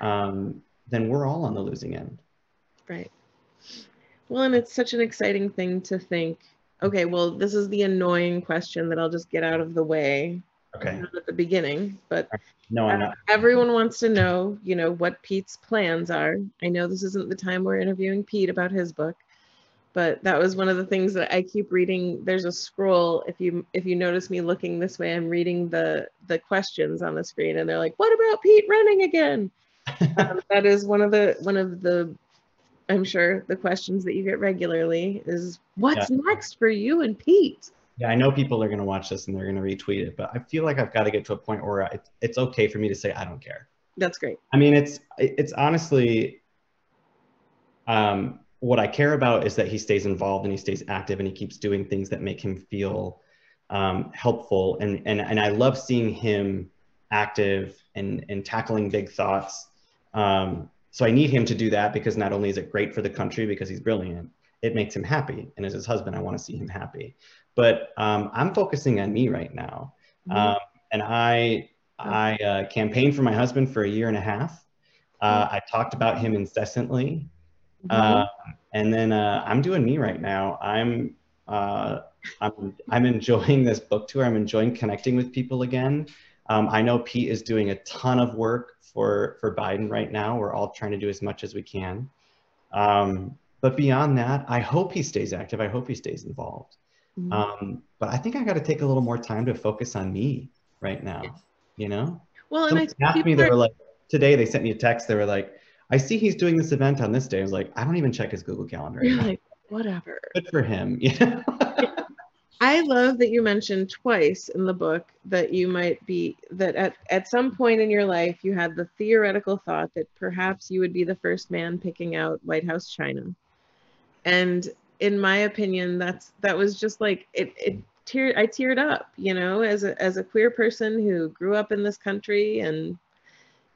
then we're all on the losing end. Right. Well, and it's such an exciting thing to think, okay, well, this is the annoying question that I'll just get out of the way. Okay. Not at the beginning, but no, I'm not. Everyone wants to know, you know, what Pete's plans are. I know this isn't the time we're interviewing Pete about his book, but that was one of the things that I keep reading. There's a scroll. If you notice me looking this way, I'm reading the questions on the screen, and they're like, "What about Pete running again?" That is one of the I'm sure the questions that you get regularly is, what's next for you and Pete? Yeah, I know people are going to watch this and they're going to retweet it, but I feel like I've got to get to a point where it's okay for me to say I don't care. That's great. I mean, it's honestly, what I care about is that he stays involved and he stays active and he keeps doing things that make him feel helpful. And I love seeing him active and tackling big thoughts. So I need him to do that because not only is it great for the country because he's brilliant, it makes him happy. And as his husband, I want to see him happy. But I'm focusing on me right now. And I campaigned for my husband for 1.5 years. I talked about him incessantly. And then I'm doing me right now. I'm enjoying this book tour. I'm enjoying connecting with people again. I know Pete is doing a ton of work for Biden right now. We're all trying to do as much as we can. But beyond that, I hope he stays active. I hope he stays involved. But I think I got to take a little more time to focus on me right now, you know? Well, and asked me, they were like, today they sent me a text. They were like, I see he's doing this event on this day. I was like, I don't even check his Google Calendar. You're like, whatever. Good for him. You know? I love that you mentioned twice in the book that you might be, that at some point in your life, you had the theoretical thought that perhaps you would be the first man picking out White House china. And in my opinion, that was just like I teared up, you know, as a queer person who grew up in this country and,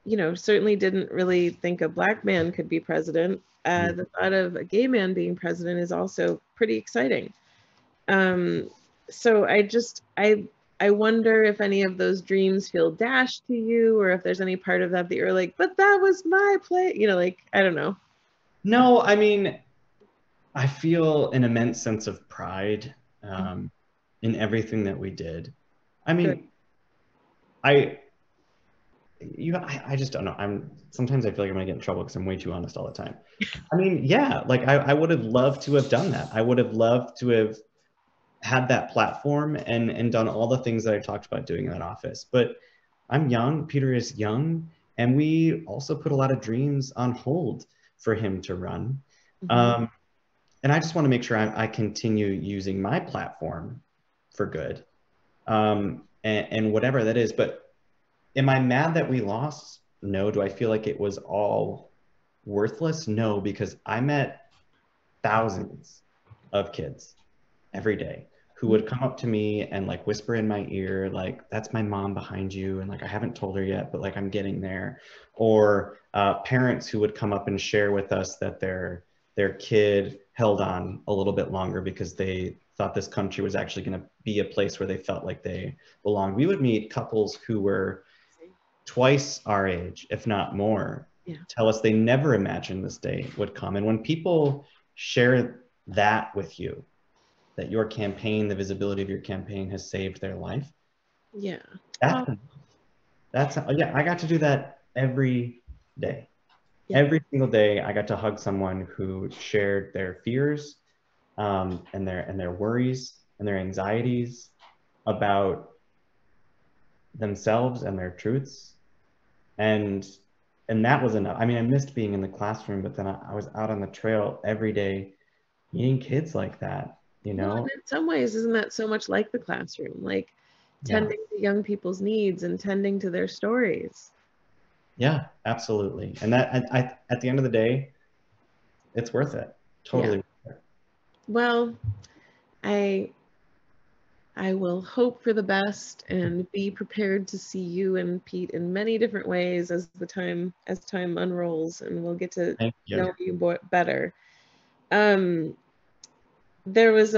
you know, certainly didn't really think a Black man could be president. The thought of a gay man being president is also pretty exciting. So I wonder if any of those dreams feel dashed to you, or if there's any part of that you're like, but that was my play, you know, like, I don't know. No, I mean, I feel an immense sense of pride in everything that we did. I mean, I just don't know. Sometimes I feel like I'm gonna get in trouble because I'm way too honest all the time. I mean, yeah, like I would have loved to have done that. I would have loved to have had that platform and done all the things that I talked about doing in that office. But I'm young, Peter is young, and we also put a lot of dreams on hold for him to run. And I just want to make sure I continue using my platform for good, and whatever that is. But am I mad that we lost? No. Do I feel like it was all worthless? No, because I met thousands of kids every day who would come up to me and like whisper in my ear, like, that's my mom behind you. And like, I haven't told her yet, but like, I'm getting there. Or parents who would come up and share with us that their kid held on a little bit longer because they thought this country was actually going to be a place where they felt like they belonged. We would meet couples who were twice our age, if not more, tell us they never imagined this day would come. And when people share that with you, that your campaign, the visibility of your campaign has saved their life. Yeah. That's I got to do that every day. Yeah. Every single day I got to hug someone who shared their fears and their worries and their anxieties about themselves and their truths. And that was enough. I mean, I missed being in the classroom, but then I was out on the trail every day meeting kids like that. You know, well, in some ways, isn't that so much like the classroom? Like tending to young people's needs and tending to their stories. Yeah, absolutely. And that at the end of the day, it's worth it. Totally worth it. Well, I will hope for the best and be prepared to see you and Pete in many different ways as time unrolls, and we'll get to know you better. There was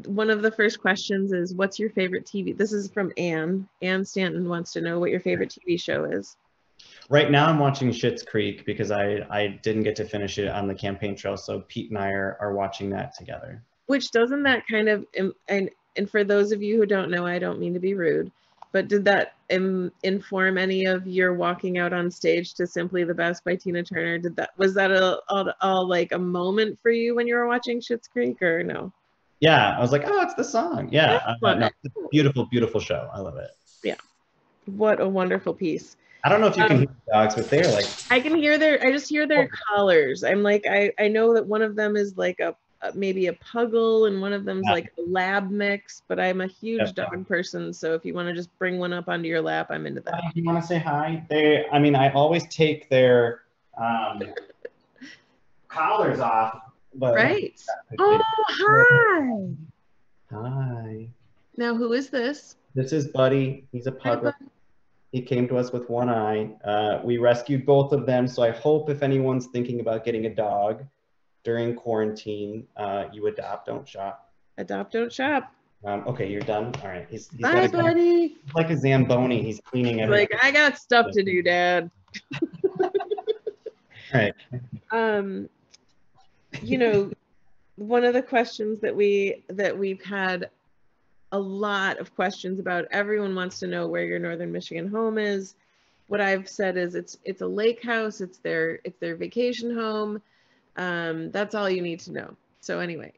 one of the first questions is, what's your favorite TV? This is from Ann. Ann Stanton wants to know what your favorite TV show is. Right now I'm watching Schitt's Creek because I didn't get to finish it on the campaign trail. So Pete and I are watching that together. Which doesn't that kind of, and for those of you who don't know, I don't mean to be rude, but did that inform any of your walking out on stage to Simply the Best by Tina Turner? Was that all like a moment for you when you were watching Schitt's Creek, or no? Yeah, I was like, oh, it's the song. Yeah, no, it's a beautiful, beautiful show. I love it. Yeah, what a wonderful piece. I don't know if you can hear the dogs, but they're like. I can hear I just hear their collars. I'm like, I know that one of them is like maybe a puggle and one of them's like a lab mix, but I'm a huge dog person, so if you want to just bring one up onto your lap, I'm into that. Do you want to say hi? I always take their collars off. But right. Oh, hi. Hi. Now, who is this? This is Buddy. He's a pug. He came to us with one eye. We rescued both of them, so I hope if anyone's thinking about getting a dog during quarantine, you adopt, don't shop. Adopt, don't shop. Okay, you're done. All right. He's bye, Buddy. He's like a Zamboni. He's cleaning everything. Like, I got stuff to do, Dad. All right. You know, one of the questions that we've had a lot of questions about, everyone wants to know where your Northern Michigan home is. What I've said is it's a lake house. It's their vacation home. That's all you need to know. So anyway,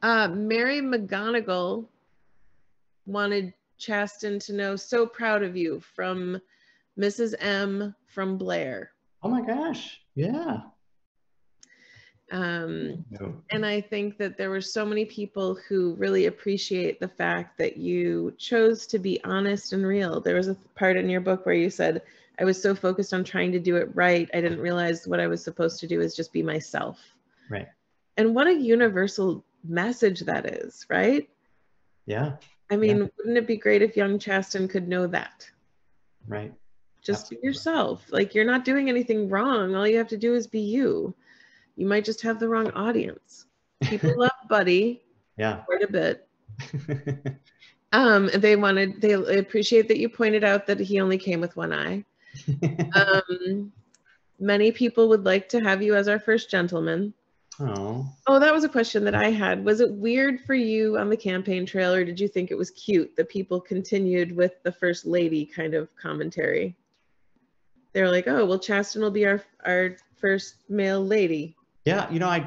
Mary McGonigal wanted Chasten to know, so proud of you, from Mrs. M from Blair. Oh my gosh. Yeah. And I think that there were so many people who really appreciate the fact that you chose to be honest and real. There was a part in your book where you said, I was so focused on trying to do it right, I didn't realize what I was supposed to do is just be myself. Right. And what a universal message that is, right? Yeah. I mean, wouldn't it be great if young Chasten could know that? Right. Just Absolutely. be yourself. Like, you're not doing anything wrong. All you have to do is be you. You might just have the wrong audience. People love Buddy quite a bit. They appreciate that you pointed out that he only came with one eye. Many people would like to have you as our first gentleman. Oh, that was a question that I had. Was it weird for you on the campaign trail, or did you think it was cute that people continued with the first lady kind of commentary? They're like, oh, well, Chasten will be our first male lady. Yeah, you know,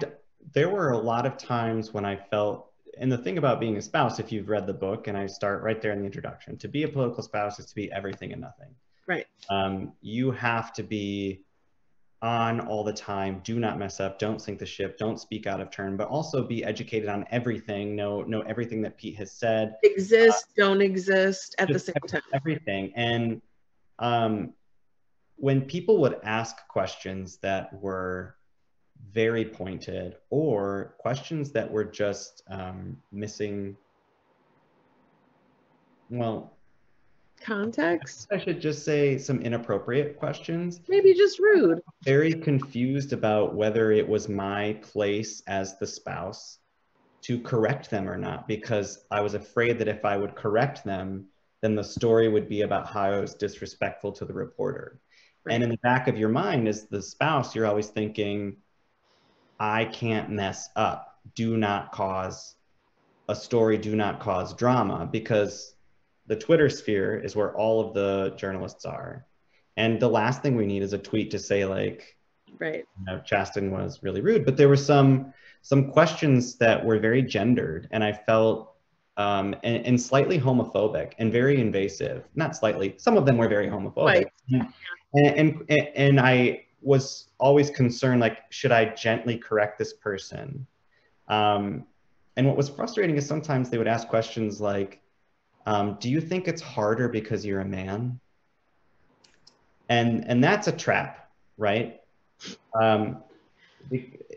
there were a lot of times when I felt, and the thing about being a spouse, if you've read the book, and I start right there in the introduction, to be a political spouse is to be everything and nothing. Right. You have to be on all the time, do not mess up, don't sink the ship, don't speak out of turn, but also be educated on everything, know everything that Pete has said. Exist, don't exist at the same time. Everything. And when people would ask questions that were very pointed, or questions that were just missing, well, context. I should just say some inappropriate questions. Maybe just rude. Very confused about whether it was my place as the spouse to correct them or not, because I was afraid that if I would correct them, then the story would be about how I was disrespectful to the reporter. Right. And in the back of your mind as the spouse, you're always thinking, I can't mess up. Do not cause a story, do not cause drama, because the Twitter sphere is where all of the journalists are. And the last thing we need is a tweet to say like, right, you know, Chasten was really rude. But there were some questions that were very gendered, and I felt and slightly homophobic and very invasive. Not slightly, some of them were very homophobic. Right. And I was always concerned, like, should I gently correct this person? And what was frustrating is sometimes they would ask questions like, do you think it's harder because you're a man? And that's a trap, right?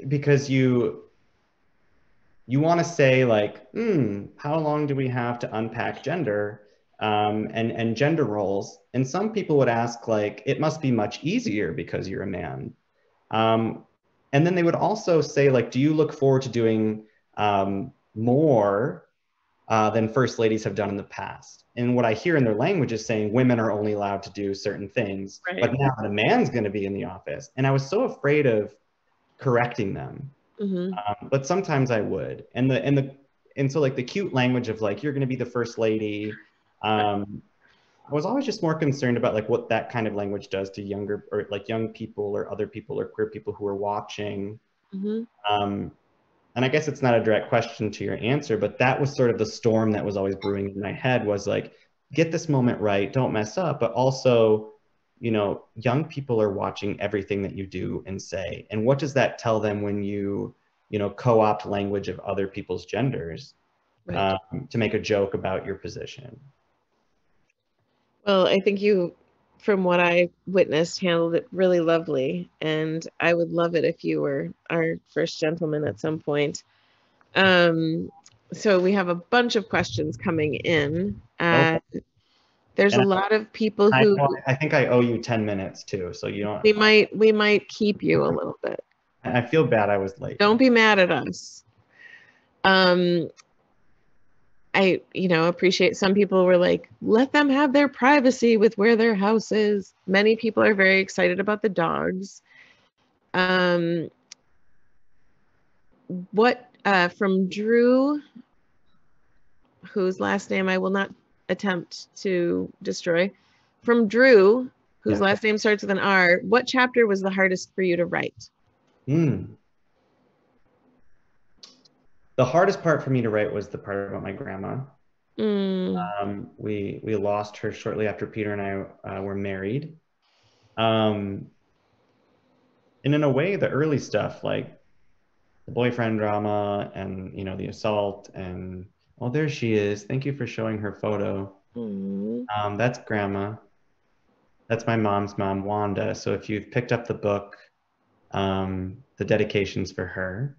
Because you want to say like, how long do we have to unpack gender and gender roles? And some people would ask like, it must be much easier because you're a man. And then they would also say like, do you look forward to doing more than first ladies have done in the past? And what I hear in their language is saying women are only allowed to do certain things, right, but now a man's going to be in the office. And I was so afraid of correcting them. Mm-hmm. But sometimes I would. And so like the cute language of like, you're going to be the first lady. I was always just more concerned about like what that kind of language does to younger or like young people or other people or queer people who are watching. Mm-hmm. And I guess it's not a direct question to your answer, but that was sort of the storm that was always brewing in my head, was like, get this moment right, don't mess up. But also, you know, young people are watching everything that you do and say. And what does that tell them when you know, co-opt language of other people's genders, right, to make a joke about your position? Well, I think you, from what I witnessed, handled it really lovely. And I would love it if you were our first gentleman at some point. So we have a bunch of questions coming in. There's a lot of people who... I think I owe you 10 minutes too, so you don't... We might keep you a little bit. I feel bad I was late. Don't be mad at us. I, you know, appreciate some people were like, let them have their privacy with where their house is. Many people are very excited about the dogs. From Drew, whose last name I will not attempt to destroy. From Drew, whose last name starts with an R, what chapter was the hardest for you to write? The hardest part for me to write was the part about my grandma. We lost her shortly after Peter and I were married. And in a way, the early stuff, like the boyfriend drama and, you know, the assault and, oh, there she is. Thank you for showing her photo. That's grandma. That's my mom's mom, Wanda. So if you've picked up the book, the dedication's for her.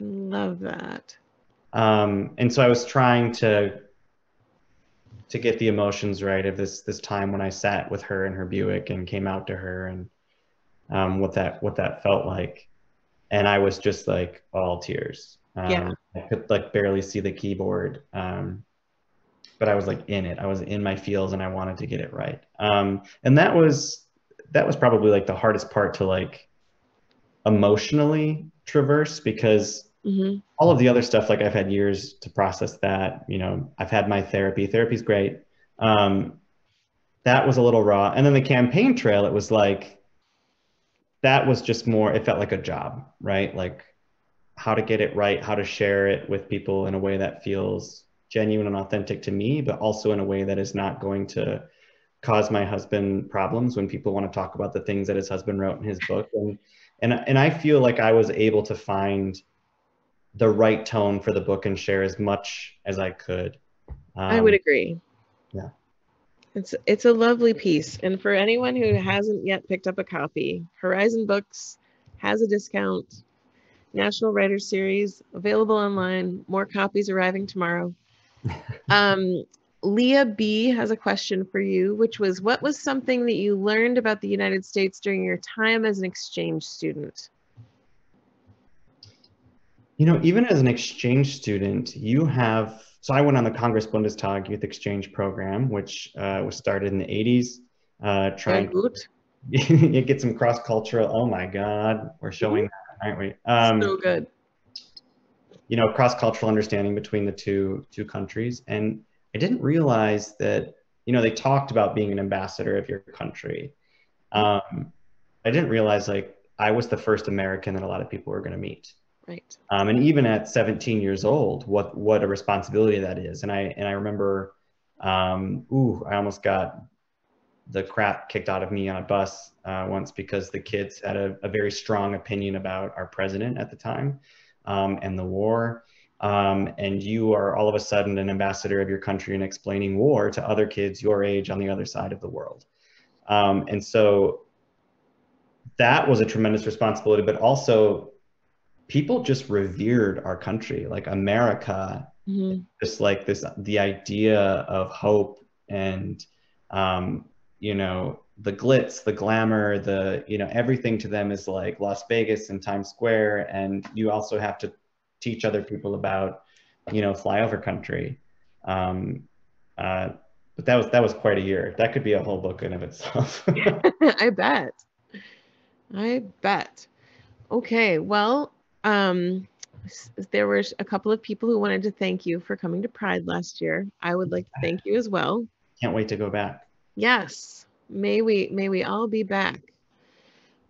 Love that. And so I was trying to get the emotions right of this time when I sat with her in her Buick and came out to her, and what that felt like. And I was just like all tears. Yeah. I could like barely see the keyboard. But I was like in it. I was in my feels and I wanted to get it right. And that was probably like the hardest part to like emotionally traverse, because all of the other stuff, like I've had years to process that, you know, I've had my therapy. Therapy's great. That was a little raw. And then the campaign trail, it was like, that was just more, it felt like a job, right? Like how to get it right, how to share it with people in a way that feels genuine and authentic to me, but also in a way that is not going to cause my husband problems when people want to talk about the things that his husband wrote in his book. And I feel like I was able to find the right tone for the book and share as much as I could. I would agree. Yeah. It's a lovely piece. And for anyone who hasn't yet picked up a copy, Horizon Books has a discount. National Writers Series available online. More copies arriving tomorrow. Leah B has a question for you, which was, what was something that you learned about the United States during your time as an exchange student? You know, even as an exchange student, you have, so I went on the Congress Bundestag Youth Exchange Program, which was started in the 80s, trying to get some cross-cultural, oh my God, we're showing that, aren't we? So good. You know, cross-cultural understanding between the two countries. And I didn't realize that, you know, they talked about being an ambassador of your country. I didn't realize like I was the first American that a lot of people were going to meet. Right. And even at 17 years old, what a responsibility that is. And I remember, I almost got the crap kicked out of me on a bus once because the kids had a very strong opinion about our president at the time, and the war. And you are all of a sudden an ambassador of your country and explaining war to other kids your age on the other side of the world. And so that was a tremendous responsibility, but also people just revered our country, like America, just like this, the idea of hope and, you know, the glitz, the glamour, the, you know, everything to them is like Las Vegas and Times Square. And you also have to teach other people about, you know, flyover country. But that was quite a year. That could be a whole book in of itself. I bet. Okay, well, there were a couple of people who wanted to thank you for coming to Pride last year. I would like to thank you as well. Can't wait to go back. Yes, may we all be back.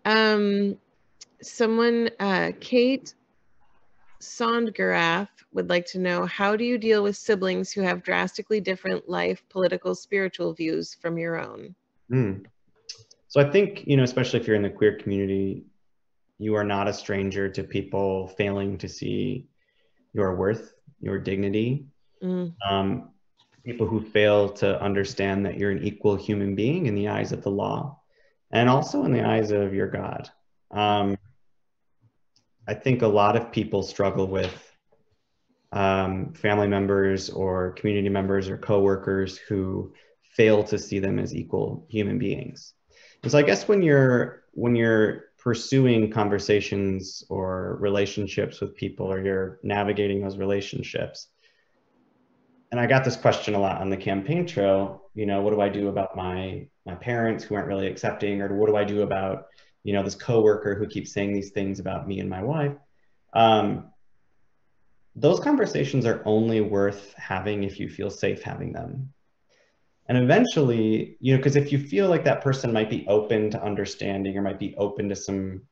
Someone, Kate Sondgerath would like to know, how do you deal with siblings who have drastically different life, political, spiritual views from your own? So I think, you know, especially if you're in the queer community, you are not a stranger to people failing to see your worth, your dignity. People who fail to understand that you're an equal human being in the eyes of the law and also in the eyes of your God. I think a lot of people struggle with family members or community members or coworkers who fail to see them as equal human beings. And so I guess when you're pursuing conversations or relationships with people, or you're navigating those relationships, and I got this question a lot on the campaign trail, you know, what do I do about my parents who aren't really accepting, or what do I do about, you know, this coworker who keeps saying these things about me and my wife? Those conversations are only worth having if you feel safe having them. And eventually, you know, because if you feel like that person might be open to understanding or might be open to some,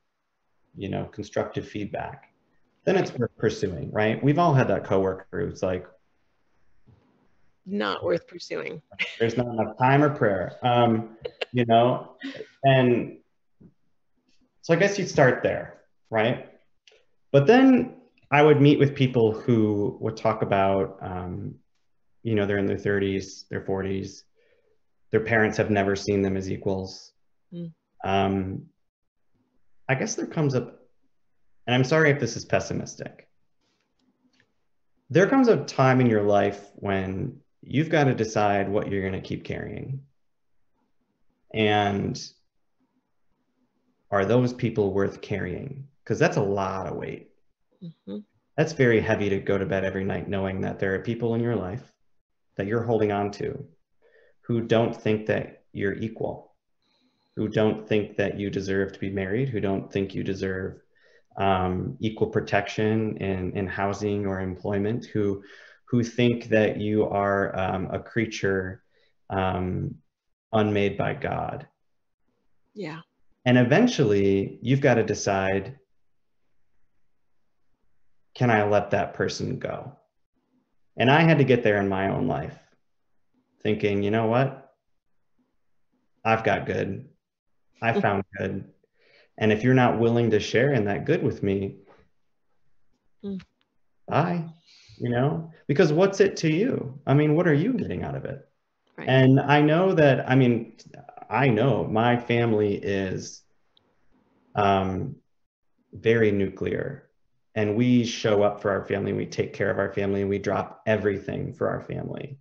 you know, constructive feedback, then it's worth pursuing, right? We've all had that coworker who's like, not worth pursuing. There's not enough time or prayer, you know? And so I guess you'd start there, right? But then I would meet with people who would talk about, you know, they're in their 30s, their 40s, their parents have never seen them as equals. I guess there comes up, and I'm sorry if this is pessimistic, there comes a time in your life when you've got to decide what you're going to keep carrying. And are those people worth carrying? Because that's a lot of weight. Mm-hmm. That's very heavy to go to bed every night knowing that there are people in your life that you're holding on to who don't think that you're equal, who don't think that you deserve to be married, who don't think you deserve equal protection in housing or employment, who think that you are a creature unmade by God. Yeah. And eventually you've got to decide, can I let that person go? And I had to get there in my own life, thinking, you know what? I've got good. I found good. And if you're not willing to share in that good with me, bye, you know, because what's it to you? I mean, what are you getting out of it? Right. And I know that, I mean, I know my family is very nuclear, and we show up for our family, we take care of our family, and we drop everything for our family.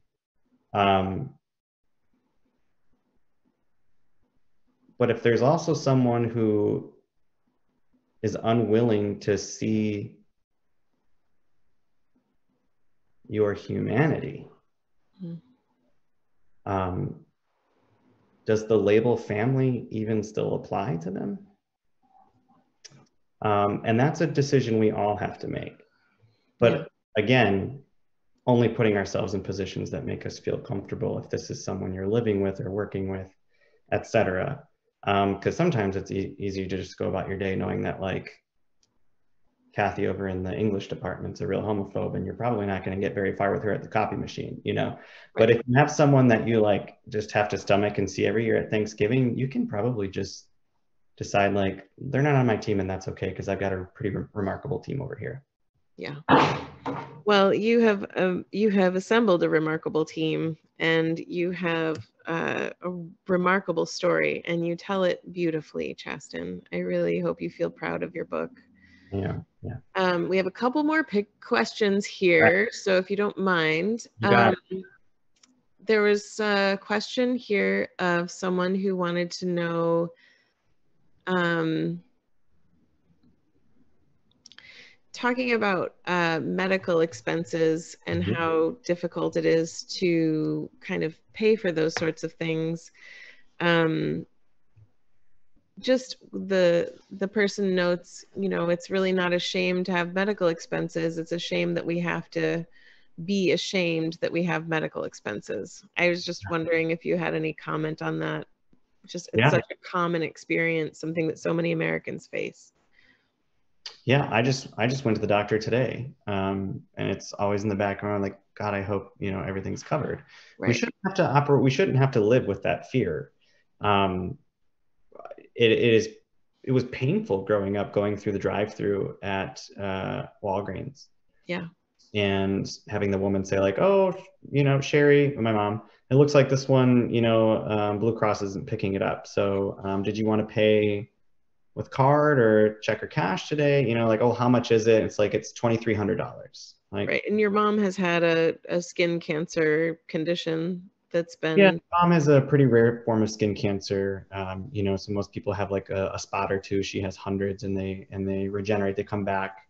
But if there's also someone who is unwilling to see your humanity, does the label family even still apply to them? And that's a decision we all have to make. But again, only putting ourselves in positions that make us feel comfortable, if this is someone you're living with or working with, etc. Because sometimes it's easy to just go about your day knowing that, like, Kathy over in the English department's a real homophobe, and you're probably not going to get very far with her at the copy machine, you know. Right. But if you have someone that you like just have to stomach and see every year at Thanksgiving, you can probably just decide, like, they're not on my team, and that's okay, because I've got a pretty remarkable team over here. Yeah. Well, you have assembled a remarkable team, and you have a remarkable story, and you tell it beautifully, Chasten. I really hope you feel proud of your book. Yeah. We have a couple more questions here, so if you don't mind. There was a question here of someone who wanted to know talking about medical expenses and how difficult it is to kind of pay for those sorts of things. Just the person notes, you know, it's really not a shame to have medical expenses. It's a shame that we have to be ashamed that we have medical expenses. I was just wondering if you had any comment on that. Just it's such a common experience, something that so many Americans face. Yeah, I just went to the doctor today, and it's always in the background, like, God, I hope, you know, everything's covered. Right. We shouldn't have to operate. We shouldn't have to live with that fear. It was painful growing up, going through the drive-through at Walgreens. Yeah. And having the woman say, like, oh, you know, Sherry, my mom, it looks like this one, you know, Blue Cross isn't picking it up. So did you want to pay with card or check or cash today? You know, like, oh, how much is it? It's like, it's $2,300. Like, right. And your mom has had a skin cancer condition that's been... Yeah, mom has a pretty rare form of skin cancer. You know, so most people have like a spot or two. She has hundreds, and they regenerate, they come back.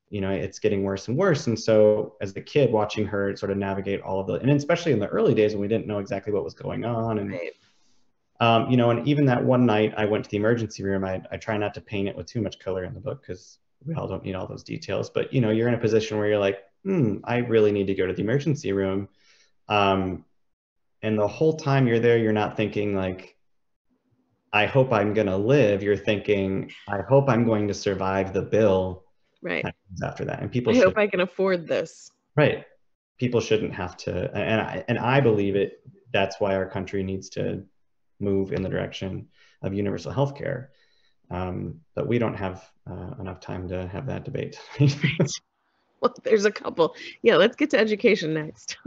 You know, it's getting worse and worse. And so as a kid, watching her sort of navigate all of the, and especially in the early days when we didn't know exactly what was going on. And, right. You know, and even that one night I went to the emergency room, I try not to paint it with too much color in the book, because we all don't need all those details. But, you know, you're in a position where you're like, I really need to go to the emergency room. And the whole time you're there, you're not thinking like, I hope I'm going to live. You're thinking, I hope I'm going to survive the bill. Right. After that. And people I hope I can afford this. Right. People shouldn't have to, and I believe it. That's why our country needs to move in the direction of universal health care. But we don't have enough time to have that debate. Well, there's a couple. Yeah, let's get to education next.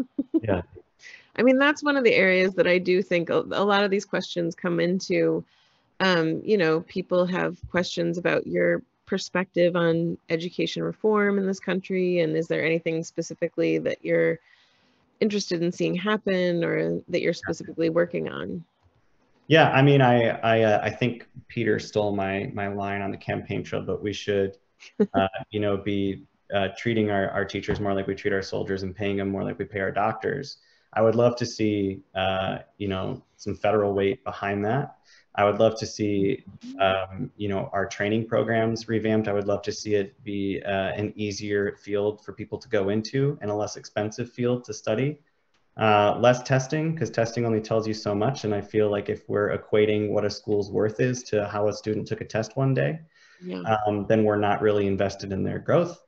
Yeah. I mean, that's one of the areas that I do think a lot of these questions come into. You know, people have questions about your perspective on education reform in this country? And is there anything specifically that you're interested in seeing happen or that you're specifically working on? Yeah, I mean, I think Peter stole my line on the campaign trail, but we should, you know, be treating our teachers more like we treat our soldiers and paying them more like we pay our doctors. I would love to see, you know, some federal weight behind that. I would love to see, you know, our training programs revamped. I would love to see it be an easier field for people to go into and a less expensive field to study. Less testing, because testing only tells you so much. And I feel like if we're equating what a school's worth is to how a student took a test one day, then we're not really invested in their growth.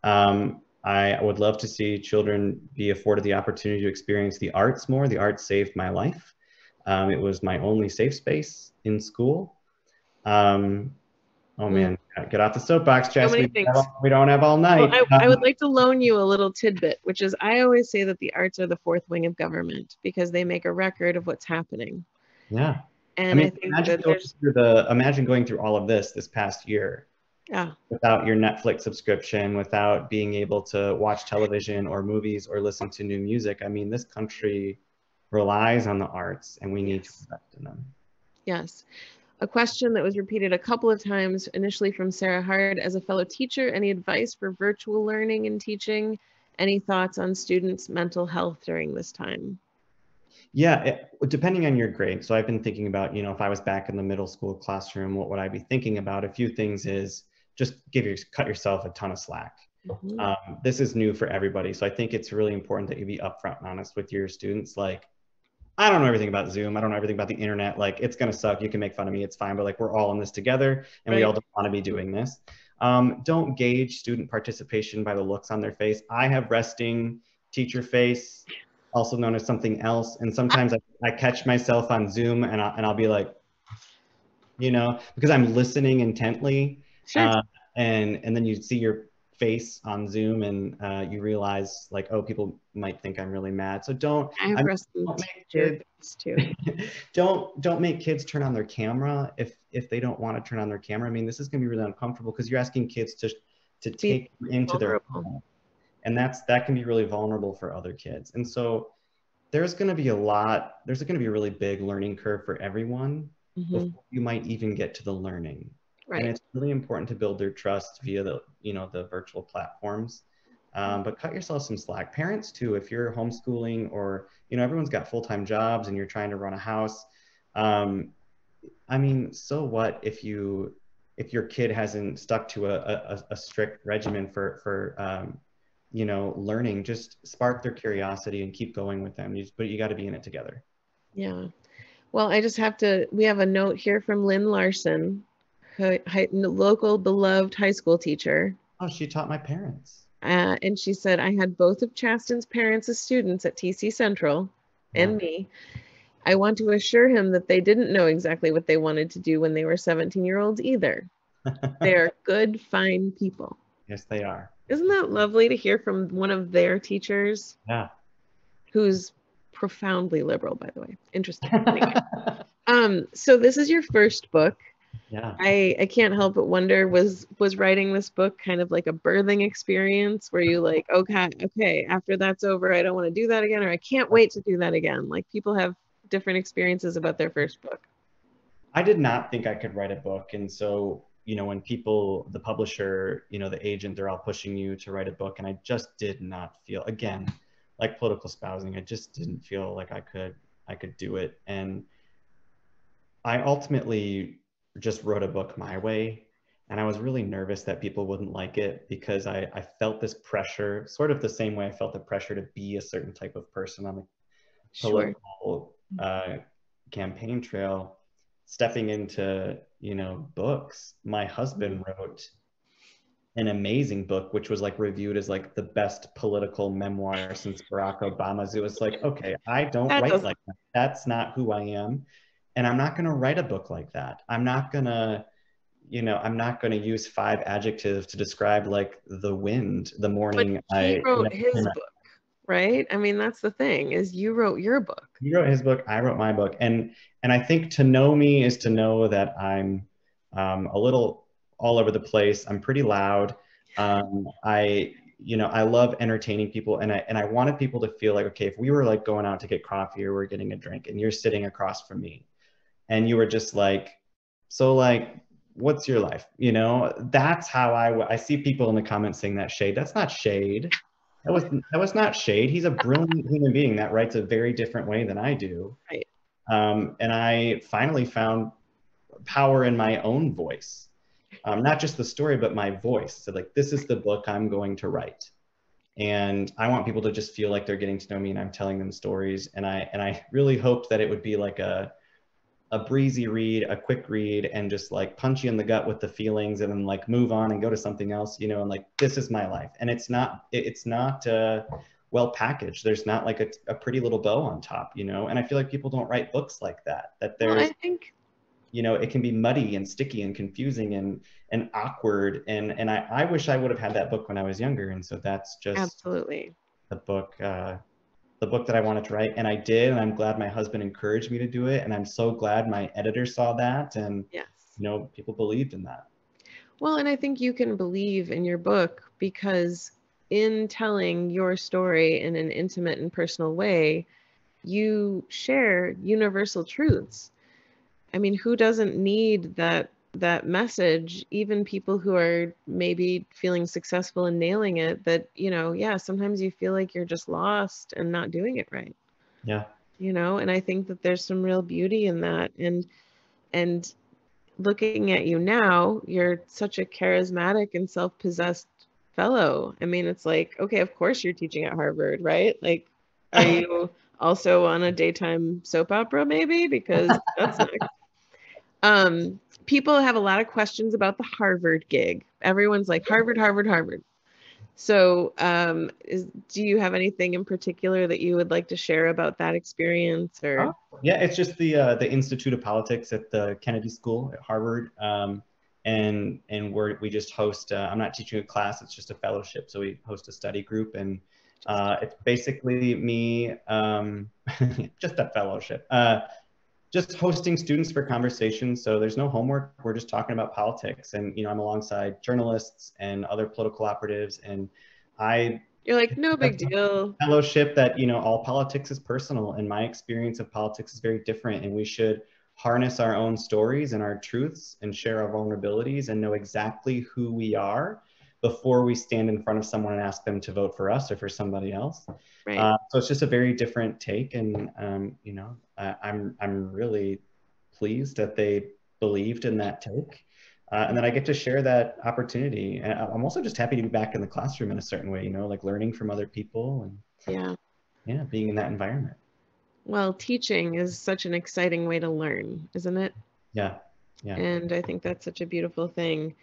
I would love to see children be afforded the opportunity to experience the arts more. The arts saved my life. It was my only safe space in school. Oh man, get off the soapbox, Jess. So we don't have all night. Well, I would like to loan you a little tidbit, which is I always say that the arts are the fourth wing of government because they make a record of what's happening. Yeah. And I mean, I think imagine going through all of this past year. Yeah. Without your Netflix subscription, without being able to watch television or movies or listen to new music. I mean, this country relies on the arts and we need to invest in them. Yes. A question that was repeated a couple of times initially from Sarah Hard. As a fellow teacher, any advice for virtual learning and teaching? Any thoughts on students' mental health during this time? Yeah, depending on your grade. So I've been thinking about, you know, if I was back in the middle school classroom, what would I be thinking about? A few things is just cut yourself a ton of slack. This is new for everybody. So I think it's really important that you be upfront and honest with your students. Like, I don't know everything about Zoom. I don't know everything about the internet. Like, it's going to suck. You can make fun of me. It's fine. But like, we're all in this together and we all don't want to be doing this. Don't gauge student participation by the looks on their face. I have resting teacher face, also known as something else. And sometimes I catch myself on Zoom and I'll be like, you know, because I'm listening intently. Sure. And then you see your face on Zoom and you realize like, oh, people might think I'm really mad. So don't make kids turn on their camera if they don't want to turn on their camera. I mean, this is going to be really uncomfortable because you're asking kids to take you into their home. And that can be really vulnerable for other kids. And so there's going to be a really big learning curve for everyone before you might even get to the learning. And it's really important to build their trust via the virtual platforms. But cut yourself some slack. Parents too, if you're homeschooling or, you know, everyone's got full-time jobs and you're trying to run a house. I mean, so what if your kid hasn't stuck to a strict regimen for you know, learning? Just spark their curiosity and keep going with them. But you got to be in it together. Yeah. Well, we have a note here from Lynn Larson, local beloved high school teacher. Oh, she taught my parents. And she said, I had both of Chasten's parents as students at TC Central and me. I want to assure him that they didn't know exactly what they wanted to do when they were 17-year-olds either. They are good, fine people. Yes, they are. Isn't that lovely to hear from one of their teachers? Yeah. Who's profoundly liberal, by the way. Interesting. Anyway. So this is your first book. Yeah. I can't help but wonder, was writing this book kind of like a birthing experience where you like, okay, after that's over, I don't want to do that again, or I can't wait to do that again. Like, people have different experiences about their first book. I did not think I could write a book. And so, you know, when people, the publisher, you know, the agent, they're all pushing you to write a book. And I just did not feel, again, like political espousing, I just didn't feel like I could do it. And I ultimately just wrote a book my way. And I was really nervous that people wouldn't like it because I felt this pressure, sort of the same way I felt the pressure to be a certain type of person on the political campaign trail. Stepping into, you know, books. My husband wrote an amazing book, which was like reviewed as like the best political memoir since Barack Obama's. It was like, okay, I don't write like that. That's not who I am. And I'm not going to write a book like that. I'm not going to, you know, I'm not going to use 5 adjectives to describe like the wind the morning he wrote his book, right? I mean, that's the thing, is you wrote your book. He wrote his book, I wrote my book. And I think to know me is to know that I'm a little all over the place. I'm pretty loud. I love entertaining people, and I wanted people to feel like, okay, if we were like going out to get coffee or we're getting a drink and you're sitting across from me and you were just like, so like, what's your life? That's how I see people in the comments saying that shade. That's not shade. That was not shade. He's a brilliant human being that writes a very different way than I do. Right. And I finally found power in my own voice. Not just the story, but my voice. So like, this is the book I'm going to write. And I want people to just feel like they're getting to know me and I'm telling them stories. And I really hoped that it would be like a breezy read, a quick read, and just like punch you in the gut with the feelings and then like move on and go to something else, and like, this is my life. And it's not well packaged. There's not like a pretty little bow on top, and I feel like people don't write books like that there's, well, I think, it can be muddy and sticky and confusing and awkward. And I wish I would have had that book when I was younger. And so that's just absolutely the book that I wanted to write. And I did, and I'm glad my husband encouraged me to do it. And I'm so glad my editor saw that. And, yes, people believed in that. Well, and I think you can believe in your book because in telling your story in an intimate and personal way, you share universal truths. I mean, who doesn't need that message? Even people who are maybe feeling successful and nailing it, that, sometimes you feel like you're just lost and not doing it right. Yeah. And I think that there's some real beauty in that. And looking at you now, you're such a charismatic and self-possessed fellow. I mean, it's like, okay, of course you're teaching at Harvard, right? Like, are you also on a daytime soap opera maybe? Because that's next. People have a lot of questions about the Harvard gig. Everyone's like, Harvard, Harvard, Harvard. So do you have anything in particular that you would like to share about that experience? Or yeah, it's just the Institute of Politics at the Kennedy School at Harvard. And we just host, I'm not teaching a class, it's just a fellowship. So we host a study group, and it's basically me, just a fellowship. Just hosting students for conversations. So there's no homework. We're just talking about politics. And, I'm alongside journalists and other political operatives. And you're like, no big deal. Fellowship that, all politics is personal. And my experience of politics is very different. And we should harness our own stories and our truths and share our vulnerabilities and know exactly who we are before we stand in front of someone and ask them to vote for us or for somebody else. Right. So it's just a very different take. And, I'm really pleased that they believed in that take. And then I get to share that opportunity. And I'm also just happy to be back in the classroom in a certain way, like learning from other people and being in that environment. Well, teaching is such an exciting way to learn, isn't it? Yeah. Yeah. And I think that's such a beautiful thing.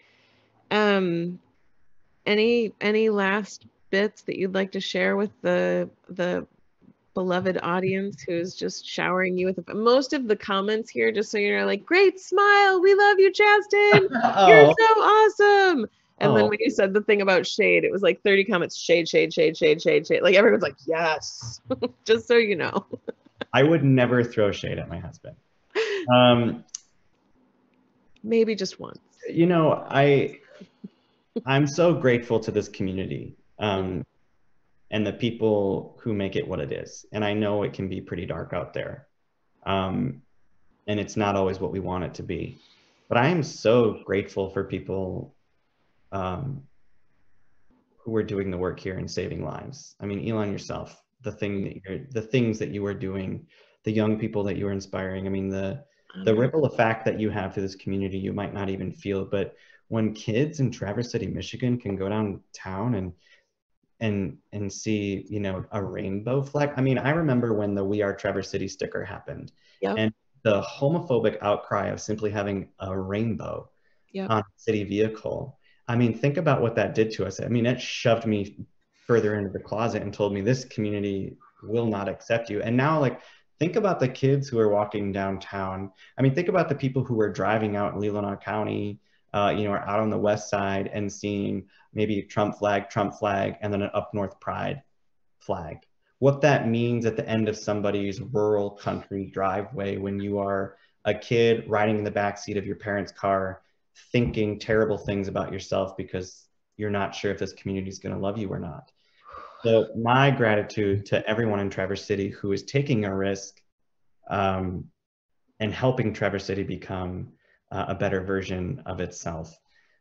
Any last bits that you'd like to share with the beloved audience who's just showering you with most of the comments here, just so you're like, great smile, we love you, Chasten, you're so awesome. And then when you said the thing about shade, it was like 30 comments, shade, shade, shade, shade, shade, shade. Like everyone's like, yes, just so you know. I would never throw shade at my husband. Maybe just once. I'm so grateful to this community. And the people who make it what it is. And I know it can be pretty dark out there. And it's not always what we want it to be. But I am so grateful for people who are doing the work here and saving lives. I mean, Elon, yourself, the things that you are doing, the young people that you are inspiring. I mean, the ripple effect that you have to this community, you might not even feel. But when kids in Traverse City, Michigan can go downtown and see, a rainbow flag. I mean, I remember when the We Are Traverse City sticker happened. Yep. And the homophobic outcry of simply having a rainbow on a city vehicle. I mean, think about what that did to us. I mean, it shoved me further into the closet and told me this community will not accept you. And now, like, think about the kids who are walking downtown. I mean, think about the people who are driving out in Leelanau County, or out on the west side and seeing maybe Trump flag, and then an Up North Pride flag. What that means at the end of somebody's rural country driveway when you are a kid riding in the backseat of your parents' car, thinking terrible things about yourself because you're not sure if this community is going to love you or not. So my gratitude to everyone in Traverse City who is taking a risk and helping Traverse City become a better version of itself.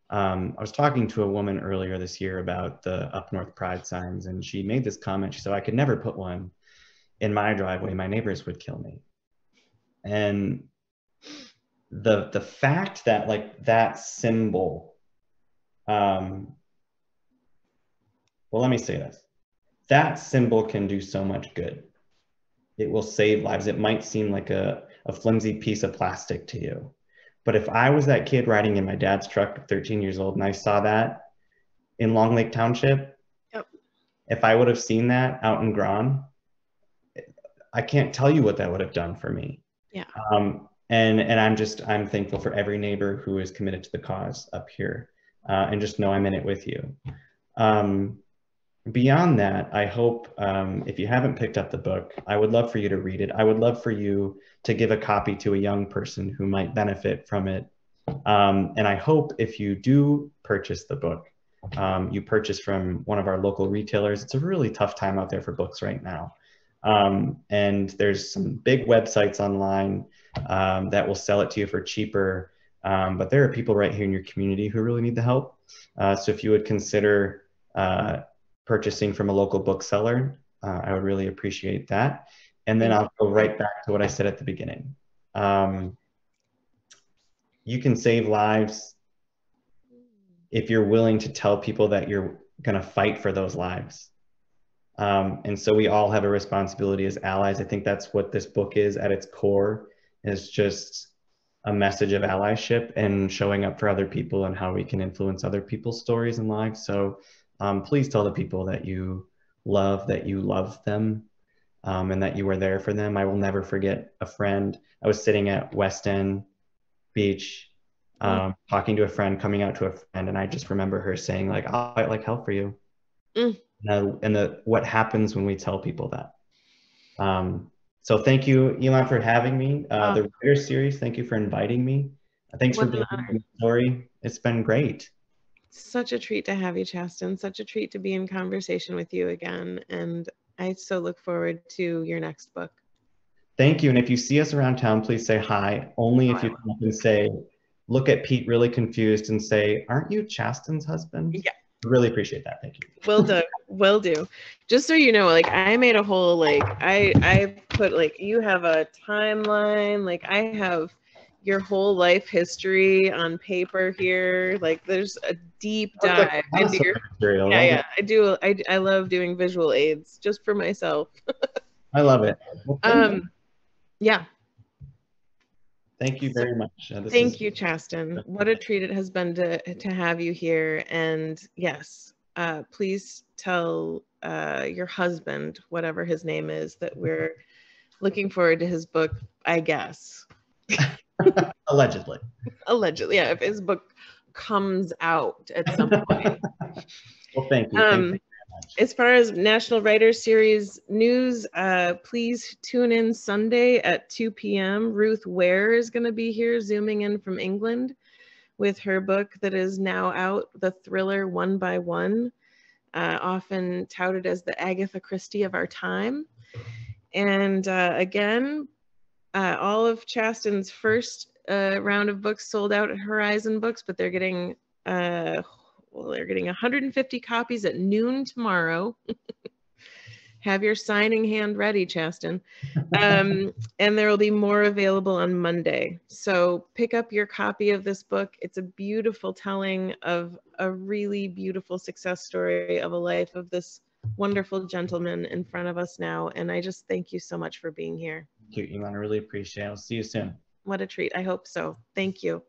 I was talking to a woman earlier this year about the Up North Pride signs, and she made this comment. She said, I could never put one in my driveway. My neighbors would kill me. And the fact that like that symbol, well, let me say this. That symbol can do so much good. It will save lives. It might seem like a flimsy piece of plastic to you. But if I was that kid riding in my dad's truck at 13 years old and I saw that in Long Lake Township, Yep. If I would have seen that out in Grand, I can't tell you what that would have done for me. Yeah. And I'm thankful for every neighbor who is committed to the cause up here, and just know I'm in it with you. Beyond that, I hope if you haven't picked up the book, I would love for you to read it. I would love for you to give a copy to a young person who might benefit from it. And I hope if you do purchase the book, you purchase from one of our local retailers. It's a really tough time out there for books right now. And there's some big websites online that will sell it to you for cheaper. But there are people right here in your community who really need the help. So if you would consider purchasing from a local bookseller, I would really appreciate that. And then I'll go right back to what I said at the beginning. You can save lives if you're willing to tell people that you're going to fight for those lives. And so we all have a responsibility as allies. I think that's what this book is at its core, is just a message of allyship and showing up for other people and how we can influence other people's stories and lives. So please tell the people that you love them, and that you were there for them. I will never forget a friend. I was sitting at West End Beach, talking to a friend, coming out to a friend, and I just remember her saying, like, I'll fight like hell for you. And what happens when we tell people that. So thank you, Elon, for having me. The Writer Series, thank you for inviting me. Thanks for being the story. It's been great. Such a treat to have you, Chasten. Such a treat to be in conversation with you again. And I so look forward to your next book. Thank you. And if you see us around town, please say hi. Only if you come up and say, look at Pete really confused and say, aren't you Chasten's husband? Yeah. Really appreciate that. Thank you. Will do. Just so you know, like I made a whole, like I put, like, you have a timeline, like I have your whole life history on paper here. Like there's a deep dive into your material. Yeah, I do. I love doing visual aids just for myself. I love it. Well, yeah. Thank you very much. Thank you, Chasten. What a treat it has been to have you here. And yes, please tell your husband, whatever his name is, that we're looking forward to his book, I guess. Allegedly. Allegedly, yeah, if his book comes out at some point. Well, thank you. Thank you. As far as National Writers Series news, please tune in Sunday at 2 p.m. Ruth Ware is going to be here, zooming in from England with her book that is now out, the thriller One by One, often touted as the Agatha Christie of our time. And again, all of Chasten's first round of books sold out at Horizon Books, but they're getting they're getting 150 copies at noon tomorrow. Have your signing hand ready, Chasten. And there will be more available on Monday. So pick up your copy of this book. It's a beautiful telling of a really beautiful success story of a life of this wonderful gentleman in front of us now. And I just thank you so much for being here. Thank you, Elon. I really appreciate it. I'll see you soon. What a treat. I hope so. Thank you.